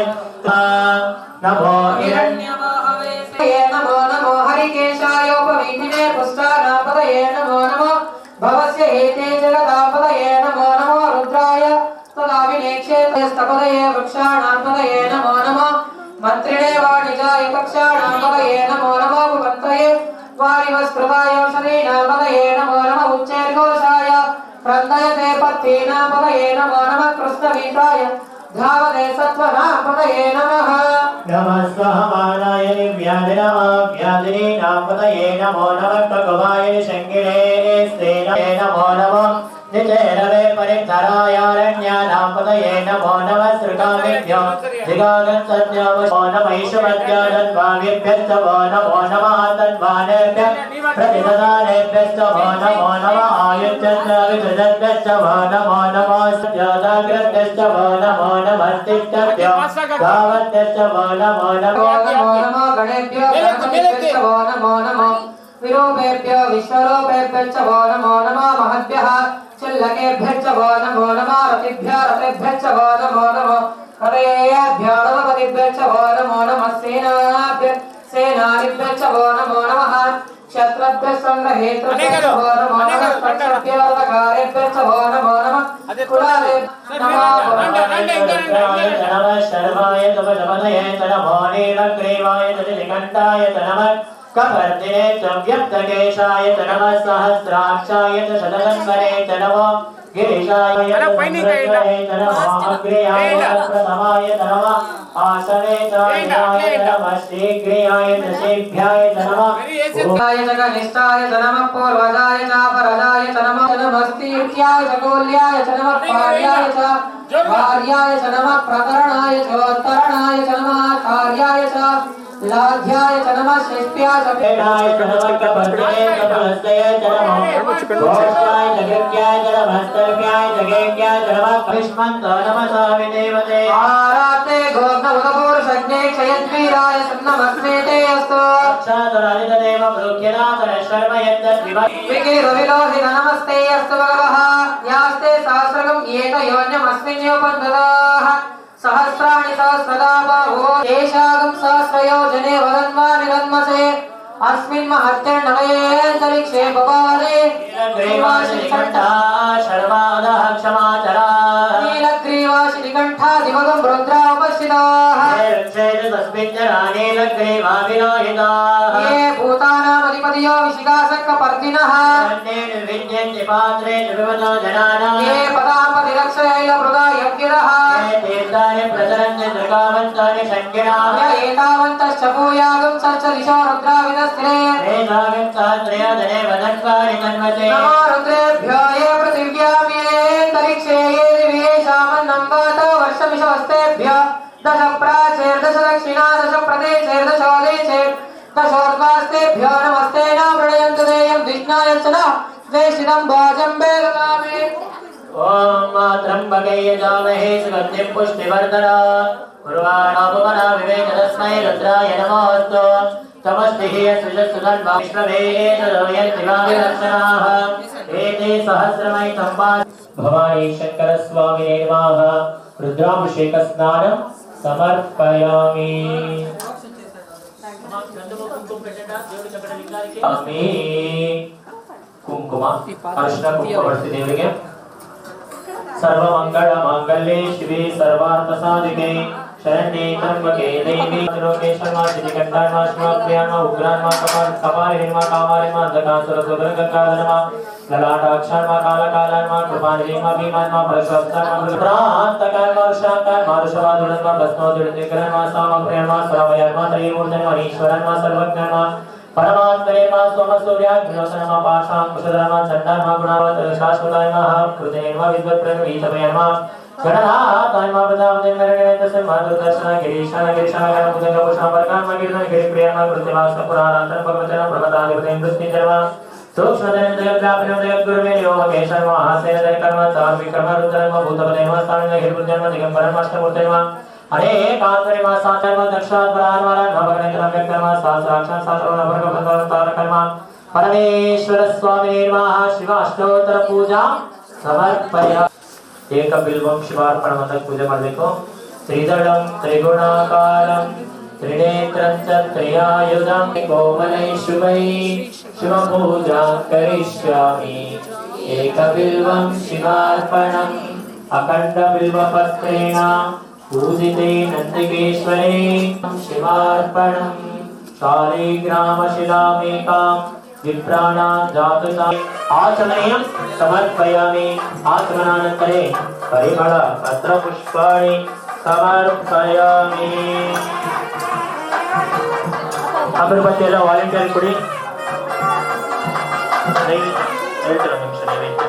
नमो हिरण्यवाहवे नमो नमो हरिकेशायोपवीतिने पुष्टानापदये नमो नमो भवस्य हेते जगदापदये नमो नमो रुद्राय तदा विनेक्षेतस्तपदये वृक्षाणापदये नमो नमो मन्त्रिणे वाणिजाय पक्षाणापदये नमो नमो भुवन्तये वारिवस्कृताय शरीरापदये नमो नमः उच्चैर्घोषाय प्रन्दयते पत्तीनापदये नमो नमः कृष्णवीताय धावते सत्त्वनापदये नमः नमः स्वहमानाय व्याधिनीनापदये नमो नमः ककुभाय शङ्गिणे स्तेनाय नमो नमः निचैरवे परिधरायारण्यानापदये नमो नमः श्रुतामिभ्यो दिगागच्छद्यो नमो नमः ईशवद्यादन्वामिभ्यश्च नमो नमः तन्वानेभ्यः प्रतिददानेभ्यश्च नमो नमः आयुध्यश्च विसृजद्भ्यश्च नमो नमः सत्यादाग्रद्भ्यश्च नमो नमः तिष्ठभ्यो धावद्भ्यश्च नमो नमः गणेभ्यो गणपतिभ्यश्च नमो नमः विरूपेभ्यो विश्वरूपेभ्यश्च नमो नमः महद्भ्यः चिल्लकेभ्यश्च नमो नमः रतिभ्यो रतेभ्यश्च नमो नमः हरेभ्यो नमपतिभ्यश्च नमो नमः सेनानिभ्यश्च नमो नमः क्षत्रभ्यः संग्रहेतृभ्यश्च नमो नमः पक्षभ्यो रथकारेभ्यश्च नमो नमः कुलालेभ्यो नमः शर्वाय तपदपदये नमो नीलग्रीवाय निकण्ठाय नमः कपर्दिने च व्यक्तकेशाय नमः सहस्राक्षाय च शतधन्वने नमः गिरिशाय नमः अग्र्याय प्रथमाय नमः आसने च नमः शीघ्रियाय च शीघ्राय नमः य जगनिष्ठाय च नमः पूर्वजाय च परजाय च नमः नमस्तीर्त्याय च गोल्याय च नमः पार्याय च भार्याय च नमः प्रकरणाय च उत्तरणाय च नमः कार्याय च लाध्याय च नमः शिष्याय च पेणाय च नमः कपर्दिने कपलस्ये च नमः घोषाय च गृह्याय च नमः स्तर्भ्याय च गेह्याय च नमः कृष्मन्त नमः साविदेवते आराते गोग्धमुदपूर्षज्ञे क्षयद्वीराय सन्नमस्मेते अस्तु साधराजितदेव प्रोक्यनाथन शर्म विकिरविलोहित नमस्ते अस्तु भगवः यास्ते सहस्रगं येत योन्यमस्मिन् योपन्ददाः सहस्राणि सहस्रदा बाहो येषागं सहस्रयोजने वदन्वानि रन्मसे अस्मिन् महत्यर्णवयेऽन्तरिक्षे भवाने ग्रीवाशिनिकण्ठा शर्वादः क्षमाचरा नीलग्रीवाशिनिकण्ठादिमगं रुद्रापश्चिताः तस्मिन् जना नीलग्रीवाविलोहिताः ये भूतानामधिपतयो विशिखासक्कपर्दिनः निर्विद्यन्ति पात्रेषु विमतो जनानां ये पदाम्पतिरक्षयैलमृगायव्यदः ये तीर्थानि प्रचरन्ति दुर्गावन्तानि शङ्किणाः य एतावन्तश्च भूयागं सर्च दिशो रुद्राविदस्थिरे वेदागन्तात्रयोदने वदन्वानि तन्वते नमो रुद्रेभ्यो ये पृथिव्यामेऽन्तरिक्षे ये दिव्येषामन्नं वातो वर्षमिषवस्तेभ्यो दश प्राचेर्दश दक्षिणा दश प्रदेशेर्दशोदेशेर् दशोर्ध्वास्तेभ्यो नमस्ते न प्रणयन्तु देयं विष्णाय च न द्वेषितं भोजं वेदनामि ओम त्र्यंबके यजामहे सुगन्धिं पुष्टिवर्धना उर्वाणापमना विवेक तस्मै रुद्राय नमोऽस्तु तमस्तिः सुजसुधन्वा विश्ववेदोयन्तिवाविलक्षणाः एते सहस्रमयि सम्पा भवानी शंकर स्वामिने नमः रुद्राभिषेक स्नानं समर्पयामि अस्मि कुंकुम अर्चना कुंकुम बरसी देवರಿಗೆ सर्वमंगल मांगल्ये शिवे सर्वार्थ साधिके शरण्ये त्र्यंबके देवी त्र्यंबके शर्माशिनि कंठान्मा प्रियान्मा उग्रान्मा कपालिन्मा कामालिन्मा अंधकासुरसुदरगंगाधर्मा ललाटाक्षान्मा कालकालान्मा कृपानिधिन्मा भीमान्मा परशुरान्मा प्रान्तकान्मा वर्षान्मा ऋषभादुरन्मा भस्मोदुरनिकरन्मा सामप्रियन्मा स्वरमयान्मा त्रयीमूर्धन्मा ईश्वरन्मा सर्वज्ञन्मा परमात्मनेमा सोमसूर्याग्निरोचनमा पाशाङ्कुशधर्मा चण्डान्मा गुणावत् शाश्वतान्मा कृतेन्मा विद्वत्प्रणवीतमयन्मा गणनाथान्मा प्रदावदेवनरेन्द्रसन्मा दुर्दर्शना गिरीशान गिरीशान गणपुजङ्गभूषणा वर्गान्मा गिरिधन गिरिप्रियन्मा कृतिमा सपुराणान्तरं भगवचनं प्रमदादिवतेन्द्रस्मिञ्जन्मा अरे कांतरे मा साचर्म दक्षात बरानवरन भगवनेत्रम व्यक्तम सहस्राक्षर सहस्रवन भगवन्तं तारकर्म परमेश्वर स्वामी निर्वाह शिवाष्टोत्तर पूजा समर्पया एक बिल्वं शिवार्पणं ಅಂತ ಪೂಜೆ ಮಾಡಬೇಕು ತ್ರಿದಳಂ ತ್ರಿಗುಣಾಕಾರಂ त्रिनेत्रं च त्रियायुधं कोमलै शुभै शिवपूजा करिष्यामि एकबिल्वं शिवार्पणम् अखण्डबिल्वपत्रेण पूजिते नन्दिकेश्वरे शिवार्पणं शालिग्रामशिलामेकां विप्राणां जातुषा आचमनीयं समर्पयामि आचमनानन्तरे परिमळ पत्रपुष्पाणि समर्पयामि अगरबत्ती ಎಲ್ಲ ವಾಲಂಟಿಯರ್ ಕೊಡಿ ಹೇಳ್ತೀರ ನಿಮಿಷ ನೈವೇದ್ಯ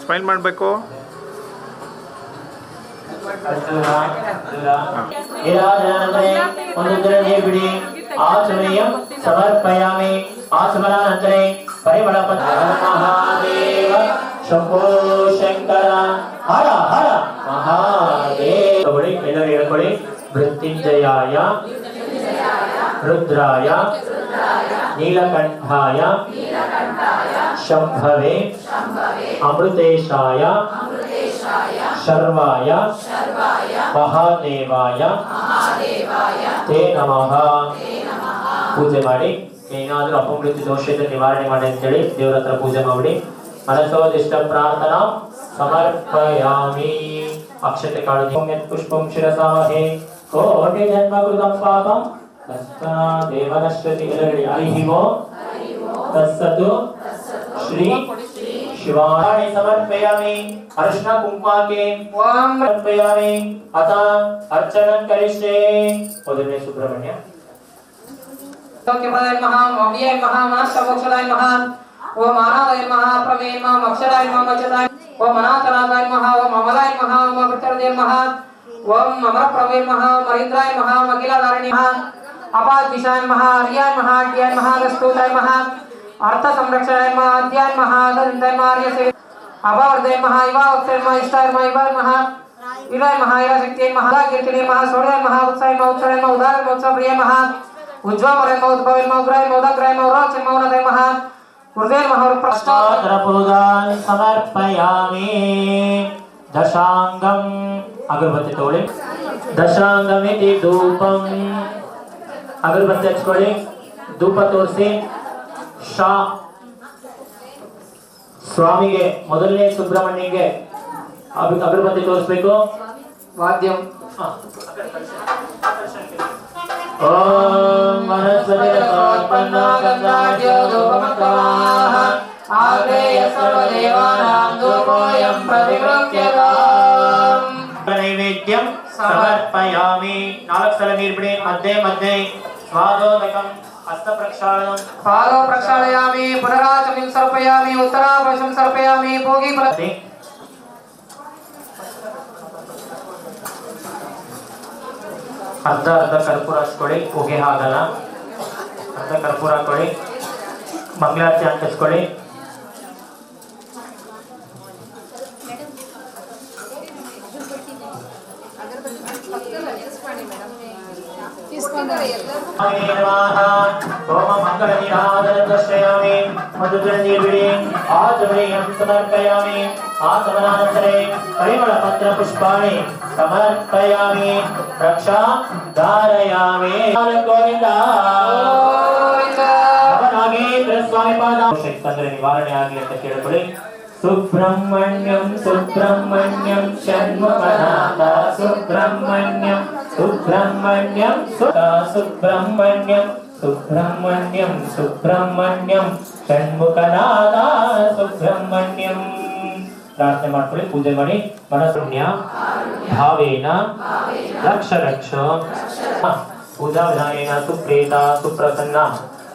ಸ್ಮೈಲ್ ಮಾಡಬೇಕು बिड़ी आचमनीयं समर्पयामि आचमनानन्तरे परिमलपत्र महादेव शंभो शंकर हर हर महादेव तोड़ी ಎಲ್ಲರೂ ಹೇಳ್ಕೊಳ್ಳಿ ಮೃತ್ಯುಂಜಯಾಯ रुद्राय नीलकंठाय शंभवे अमृतेशाय शर्वाय महादेवाय ते नमः पूजे ಮಾಡಿ ಏನಾದರೂ ಅಪಮೃತ್ಯು ದೋಷದ ನಿವಾರಣೆ ಮಾಡಿ ಅಂತ ಹೇಳಿ ದೇವರ ಹತ್ರ ಪೂಜೆ ಮಾಡಿ ಮನಸೋದಿಷ್ಟ ಪ್ರಾರ್ಥನಾ ಸಮರ್ಪಯಾಮಿ ಅಕ್ಷತೆ ಕಾಳು ಪುಷ್ಪಂ ಶಿರಸಾಹೇ ಕೋಟಿ ಜನ್ಮ ಕೃತಂ ಪಾಪಂ ತಸ್ತಾ ದೇವನಶ್ವತಿ ಎಲ್ಲರಿಗೆ ಹರಿ ಓಂ ತತ್ಸತ್ತು ಶ್ರೀ शिवाय समर्पयामि अर्चना कुंकुमा के ओम समर्पयामि अतः अर्चनं करिष्ये ओदने सुब्रह्मण्य सौख्यपदाय महा मौर्याय महा मास्तमोक्षदाय महा ओम आनादाय महा प्रमेय महा अक्षराय महा मचदाय ओम अनाथनादाय महा ओम अमलाय महा ओम अवतरदेव महा ओम अमरप्रवेय महा मरीन्द्राय महा अखिलाधारिणी महा अपादिशाय महा आर्याय महा अट्याय महा दस्तुताय महा अर्थ संरक्षणाय महा अध्याय महा दंताय मार्य से अभावर्दय महा इवा अक्षर महा इष्टाय महा इवा महा विलय महा इवा शक्ति महा कीर्तने महा सोडय महा उत्साह महा उत्सव महा उदार महोत्सव प्रिय महा उज्ज्वल महा उद्भव महा उग्राय महा उदग्राय महा उराच महा उन्नतय महा हृदय महा प्रष्टोत्तर पूजान समर्पयामि दशांगम अगरबत्ती तोड़े दशांगमिति धूपम अगरबत्ती हच्चिಕೊಳ್ಳಿ धूप तोरिಸಿ ಶಾ ಸ್ವಾಮಿಗೆ ಮೊದಲನೇ ಸುಬ್ರಹ್ಮಣ್ಯಗೆ ಅಗರಬತ್ತಿ ತೋರಿಸಬೇಕು ವಾದ್ಯಂ ಓಂ ವನಸ್ಪತಿ ಸಮರ್ಪನ್ನಾ ಗಂಧಾಢ್ಯ ಧೂಪಮಂಗಲಾಃ ಆಗ್ನೇಯ ಸರ್ವದೇವಾನಾಂ ಧೂಪೋಯಂ ಪ್ರತಿಗೃಹ್ಯತಾಂ ನೈವೇದ್ಯಂ ಸಮರ್ಪಯಾಮಿ 4 ಸಲ ನೀರು ಬಿಡಿ ಮಧ್ಯೆ ಮಧ್ಯೆ ಸ್ವಾದೋದಕಂ हस्त प्रक्षालनम पादो प्रक्षालयामि पुनराचमनीं सर्पयामि उत्तराभ्रशं सर्पयामि भोगी प्रति अर्ध कर्पूर हಚ್ಕೊಳ್ಳಿ ಹೊಗೆ ಹಾಗಲ್ಲ अर्ध कर्पूर ಹಾಕೊಳ್ಳಿ ಮಂಗಳಾರತಿ ಅಂಟಿಸ್ಕೊಳ್ಳಿ ओम मंगल निराधन दर्शयामि मधुग्रंथि आचमनीयं समर्पयामि आचमनानन्तरे परिमल पत्र पुष्पाणि समर्पयामि रक्षा धारयामि गोविंद नागेंद्र स्वामी पाद ತೊಂದರೆ ನಿವಾರಣೆ ಆಗಲಿ ಅಂತ ಕೇಳಿಕೊಳ್ಳಿ सुब्रह्मण्यं सुब्रह्मण्यं षण्मुखनाथ सुब्रह्मण्यं सुब्रह्मण्यं सुब्रह्मण्यं सुब्रह्मण्यं सुब्रह्मण्यं षण्मुखनाथ सुब्रह्मण्यं प्रार्थने ಮಾಡ್ಕೊಳ್ಳಿ ಪೂಜೆ ಮಾಡಿ ಮನಸ್ಸುಣ್ಯ ಭಾವೇನ ರಕ್ಷ ರಕ್ಷ पूजा विधानेन सुप्रीता सुप्रसन्ना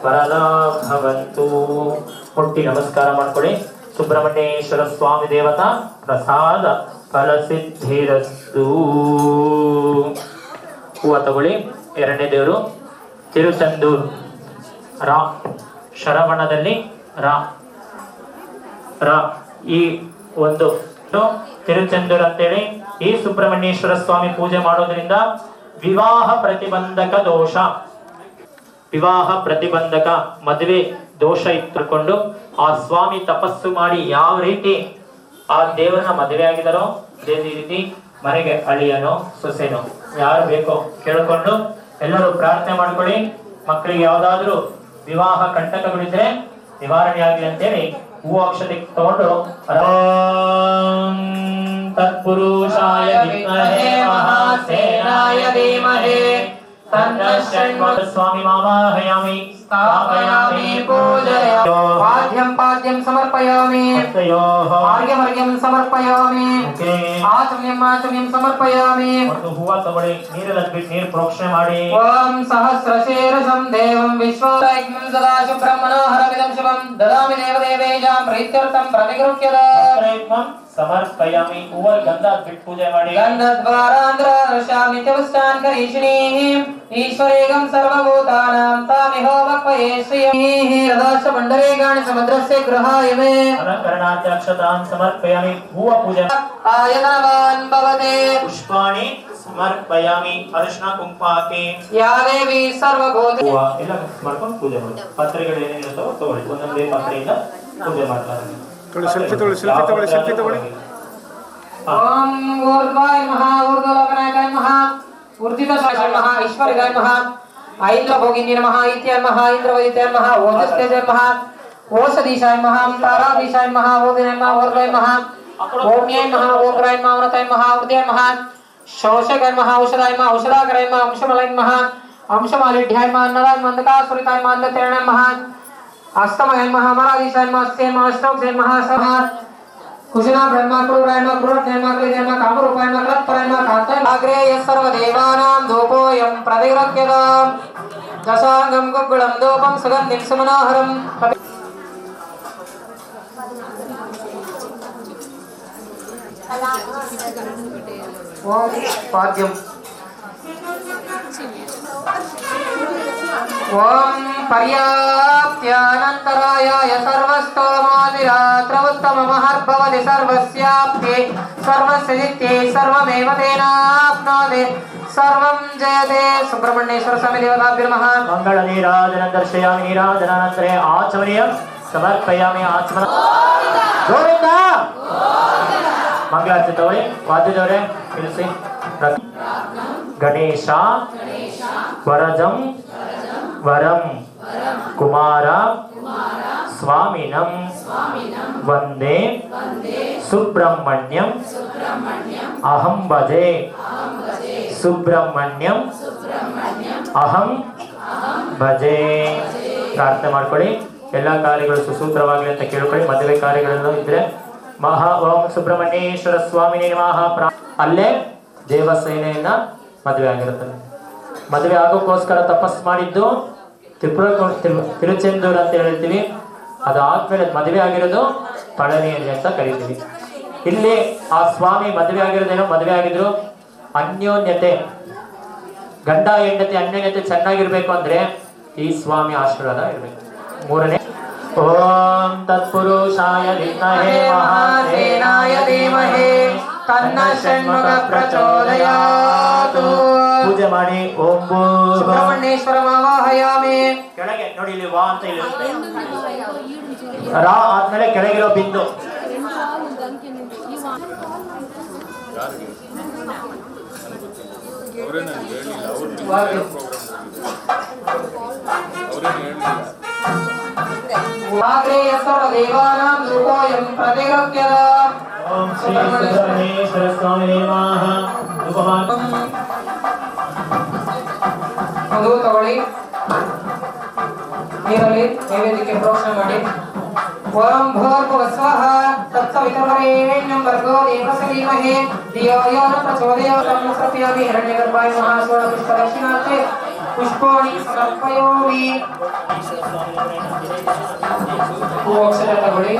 ವರದಾ ಭವಂತು. ಮುಟ್ಟಿ ನಮಸ್ಕಾರ ಮಾಡ್ಕೊಳ್ಳಿ. ಸುಬ್ರಹ್ಮಣ್ಯೇಶ್ವರ ಸ್ವಾಮಿ ದೇವತಾ ಪ್ರಸಾದ ಫಲಸಿದ್ಧಿರಸ್ತು. ಹೂವ ತಗೊಳ್ಳಿ. ಎರಡನೇ ದೇವರು ತಿರುಚಂದೂರು ರಾ, ಶರವಣದಲ್ಲಿ ರಾ ರಾ. ಈ ಒಂದು ತಿರುಚಂದೂರು ಅಂತೇಳಿ ಈ ಸುಬ್ರಹ್ಮಣ್ಯೇಶ್ವರ ಸ್ವಾಮಿ ಪೂಜೆ ಮಾಡೋದ್ರಿಂದ ವಿವಾಹ ಪ್ರತಿಬಂಧಕ ದೋಷ, ವಿವಾಹ ಪ್ರತಿಬಂಧಕ ಮದುವೆ ದೋಷ ಇಟ್ಟುಕೊಂಡು ಆ ಸ್ವಾಮಿ ತಪಸ್ಸು ಮಾಡಿ ಯಾವ ರೀತಿ ಆ ದೇವರನ್ನ ಮದುವೆ ಆಗಿದಾರೋ ಅದೇ ರೀತಿ ಮನೆಗೆ ಅಳಿಯನೋ ಸೊಸೆನೋ ಯಾರು ಬೇಕೋ ಕೇಳ್ಕೊಂಡು ಎಲ್ಲರೂ ಪ್ರಾರ್ಥನೆ ಮಾಡ್ಕೊಳ್ಳಿ. ಮಕ್ಕಳಿಗೆ ಯಾವ್ದಾದ್ರು ವಿವಾಹ ಕಂಟಕಗಳಿದ್ರೆ ನಿವಾರಣೆ ಆಗಲಿ ಅಂತೇಳಿ ಹೂ ಔಷಧಿ ತಗೊಂಡು ತತ್ಪುರುಷಾಯ ವಿದ್ಮಹೇ ಮಹಾಸೇನಾಯ ಧೀಮಹಿ ಸ್ವಾಮಿ ಮಾವಾಹಯಾಮಿ ಸ್ಥಾಪಯಾಮಿ ಪೂಜಯಾಮಿ. ಪಾದ್ಯಂ ಪಾದ್ಯಂ ಸಮರ್ಪಯಾಮಿ. ಆರ್ಘ್ಯಮರ್ಘ್ಯಂ ಸಮರ್ಪಯಾಮಿ. ಆಚಮ್ಯಂ ಆಚಮ್ಯಂ ಸಮರ್ಪಯಾಮಿ. ಒಂದು ಹೂವ ತಗೊಳ್ಳಿ, ನೀರಲ್ಲಿ ಬಿಟ್ಟು ನೀರು ಪ್ರೋಕ್ಷಣೆ ಮಾಡಿ. ಓಂ ಸಹಸ್ರಶೀರ್ಷಂ ದೇವಂ ವಿಶ್ವೈಕ್ಮಂ ಸದಾ ಶುಭ್ರಂ ಮನೋಹರಮಿದಂ ಶುಭಂ ದದಾಮಿ ದೇವದೇವೇಜಾಂ ಪ್ರೀತ್ಯರ್ಥಂ ಪ್ರತಿಗೃಹ್ಯದ ಸಮರ್ಪಯಾಮಿ. ಹೂವ ಗಂಧ ಬಿಟ್ಟು ಪೂಜೆ ಮಾಡಿ. ಗಂಧದ್ವಾರಾಂಧ್ರ ದರ್ಶಾಮಿ ನಿತ್ಯವಸ್ತಾನ್ ಕರೀಷಿಣೀ ಈಶ್ವರೇಗಂ ಸರ್ವಭೂತಾನಾಂ ತಾಮಿಹೋ ವಕ್ವಯೇ ಶ್ರೀಯೇ ರದಾಶ ಮಂಡಲೇಗಾಣಿ ಸಮುದ್ರಸ್ಯ ಗೃಹಾಯ ಮೇ ಅಲಂಕರಣಾಧ್ಯಕ್ಷತಾಂ ಸಮರ್ಪಯಾಮಿ. ಹೂವ ಪೂಜೆ ಆಯನವಾನ್ ಭವತೆ. ಪುಷ್ಪಾಣಿ ಸಮರ್ಪಯಾಮಿ. ಅರಿಶಿನ ಕುಂಕುಮ ಹಾಕಿ. ಯಾ ದೇವಿ ಸರ್ವಭೂತ ಹೂವ ಎಲ್ಲ ಮಾಡ್ಕೊಂಡು ಪೂಜೆ ಮಾಡಿ. ಪತ್ರೆಗಳು ಏನೇನಿರುತ್ತೋ ತಗೊಳ್ಳಿ. ಒಂದೊಂದೇ ಪತ್ರೆಯಿಂದ ಪೂಜೆ ಮಾಡ್ತಾರೆ. ಸೆಲ್ಫಿ ತಗೊಳ್ಳಿ. ಓಂ ಊರ್ಧ್ವಾಯ ನಮಃ, ಊರ್ಧ್ವಲೋಕನಾಯಕಾಯ ನಮಃ, ಊರ್ಜಿತಾಯ ನಮಃ, ಈಶ್ವರಾಯ ನಮಃ, ಐಂದ್ರಭೋಗಿನ್ಯೈ ನಮಃ, ಇತ್ಯಾಯ ನಮಃ, ಇಂದ್ರವದಿತಾಯ ನಮಃ, ಓಜಸ್ತೇಜಾಯ ನಮಃ, ಓಷಧೀಶಾಯ ನಮಃ, ತಾರಾಧೀಶಾಯ ನಮಃ, ಓದಿನಾಯ ನಮಃ, ಓರ್ಧ್ವಾಯ ನಮಃ, ಓಮ್ಯಾಯ ನಮಃ, ಓಗ್ರಾಯ ನಮಃ, ಅಮೃತಾಯ ನಮಃ, ಉದಯಾಯ ನಮಃ, ಶೋಷಕಾಯ ನಮಃ, ಔಷಧಾಯ ನಮಃ, ಔಷಧಾಕರಾಯ ನಮಃ, ಅಂಶಮಲಾಯ ನಮಃ, ಅಂಶಮಾಲಿಢ್ಯಾಯ ನಮಃ, ಅನ್ನದಾಯ ನಮಃ, ಅಂಧಕಾಸುರಿತಾಯ ನಮಃ, ಅಂಧತ್ರೇಣಾಯ ನಮಃ, ಅಸ್ತಮಯ ನಮಃ, ಅಮರಾಧೀಶಾಯ ನಮಃ, ಅಸ್ಯ ನಮಃ, ಅಷ್ಟೌಕ್ಷಾಯ ನಮಃ, ಸಹ ಕುಶಿನ ಬ್ರಹ್ಮ ಕ್ರೂರಾಯ ನಮಃ, ಕ್ರೂರಜ್ಞಾಯ ನಮಃ, ಕ್ಲೇಜಾಯ ನಮಃ, ಕಾಮರೂಪಾಯ ನಮಃ, ಕ್ಲತ್ಪರಾಯ ನಮಃ, ಕಾಂತಾಯ ನಮಃ. ಅಗ್ರೇ ಯಸ್ಸರ್ವ ದೇವಾನಾಂ ಧೂಪೋಯಂ ಪ್ರತಿಗೃಹ್ಯತಾಂ ದಶಾಂಗಂ ಗುಗ್ಗುಳಂ ಧೂಪಂ ಸುಗಂಧಿಂ ಸುಮನೋಹರಂ. ಓಂ ಪಾದ್ಯಂ. ಓಂ ಪರ್ಯಾಪ್ತ್ಯಾನಂತರಾಯಾಯ ಸರ್ವಸ್ತೋಮಾದಿರಾತ್ರ ಉತ್ತಮಮಹರ್ಭವತಿ ಸರ್ವಸ್ಯಾಪ್ತಿ ಸರ್ವಸ್ಯ ನಿತ್ಯೇ ಸರ್ವಮೇವ ತೇನಾಪ್ನೋತಿ ಸರ್ವಂ ಜಯತೆ. ಸುಬ್ರಹ್ಮಣ್ಯೇಶ್ವರ ಸ್ವಾಮಿ ದೇವತಾಭ್ಯರ್ಮಃ. ಮಂಗಳ ನೀರಾಜನ ದರ್ಶಯಾಮಿ. ನೀರಾಜನಾನಂತರೇ ಆಚಮನೀಯಂ ಸಮರ್ಪಯಾಮಿ. ಆಚಮನ ಗೋವಿಂದ. ಮಂಗಳಾರತಿ ತಗೊಳ್ಳಿ. ವಾದ್ಯದವರೇ ತಿಳಿಸಿ. ಗಣೇಶ ವರಜಂ ವರಂ ಕುಮಾರ ಸ್ವಾಮಿನಂ ವಂದೇ ಸುಬ್ರಹ್ಮಣ್ಯಂ ಅಹಂ ಭಜೆ. ಸುಬ್ರಹ್ಮಣ್ಯಂ ಅಹಂ ಭಜೆ. ಪ್ರಾರ್ಥನೆ ಮಾಡ್ಕೊಳ್ಳಿ. ಎಲ್ಲ ಕಾರ್ಯಗಳು ಸುಸೂತ್ರವಾಗಲಿ ಅಂತ ಕೇಳ್ಕೊಳ್ಳಿ. ಮದುವೆ ಕಾರ್ಯಗಳನ್ನು ಇದ್ರೆ ಓಂ ಸುಬ್ರಹ್ಮಣ್ಯೇಶ್ವರ ಸ್ವಾಮಿನೇ ನಮಃ. ಅಲ್ಲೇ ದೇವಸೇನೆಯನ್ನ ಮದುವೆ ಆಗಿರುತ್ತದೆ. ಮದುವೆ ಆಗೋಕ್ಕೋಸ್ಕರ ತಪಸ್ ಮಾಡಿದ್ದು ತಿರುಚೆಂದೂರು ಅಂತ ಹೇಳ್ತೀವಿ. ಅದಾದ್ಮೇಲೆ ಮದುವೆ ಆಗಿರೋದು ಪಳನಿಯಲ್ಲಿ ಅಂತ ಕರಿತೀವಿ. ಇಲ್ಲಿ ಆ ಸ್ವಾಮಿ ಮದುವೆ ಆಗಿರೋದೇನೋ, ಮದುವೆ ಆಗಿದ್ರು ಅನ್ಯೋನ್ಯತೆ, ಗಂಡ ಹೆಂಡತಿ ಅನ್ಯೋನ್ಯತೆ ಚೆನ್ನಾಗಿರ್ಬೇಕು ಅಂದ್ರೆ ಈ ಸ್ವಾಮಿ ಆಶೀರ್ವಾದ ಇರ್ಬೇಕು. ಮೂರನೇ ಓಂ ತತ್ಪುರುಷಾಯ ವಿದ್ಮಹೇ ಮಹಾಸೇನಾಯ ಧೀಮಹಿ ತನ್ನೋ ಷಣ್ಮುಖ ಪ್ರಚೋದಯಾತ್. ಪೂಜೆ ಮಾಡಿ. ಓಂ ಸುಬ್ರಹ್ಮಣ್ಯೇಶ್ವರ ಮಾವಾಹಯಾಮಿ. ಕೆಳಗೆ ನೋಡಿ, ಇಲ್ಲಿ ವಾ ಅಂತ ಇರುತ್ತೆ. ರಾ ಆದ್ಮೇಲೆ ಕೆಳಗಿರೋ ಬಿಂದು. ದೇವಾನಾಂ ಧೂಪೋಯಂ ಪ್ರತಿಗೃಹ್ಯತಾಂ. ಓಂ ಶ್ರೀ ಸುಬ್ರಹ್ಮಣ್ಯೇಶ್ವರ ಸ್ವಾಮಿ ನಮಃ. ಅದು ತಗೊಳ್ಳಿ. ನೀರಲ್ಲಿ ನೈವೇದ್ಯಕ್ಕೆ ಪ್ರೋಕ್ಷಣೆ ಮಾಡಿ. ಓಂ ಭೂರ್ಭುವಸ್ವಃ ತತ್ಸವಿತುರ್ವರೆಣ್ಯಂ ಭರ್ಗೋ ದೇವಸ್ಯ ಧೀಮಹಿ ಧಿಯೋ ಯೋ ನ ಪ್ರಚೋದಯಾತ್. ಹಿರಣ್ಯಗರ್ಭಾಯ ನಮಃ. ಸ್ವರ್ಣಪುಷ್ಪದಕ್ಷಿಣಾರ್ತೆ पुष्पाणि समर्पयामि अक्षर तगोळि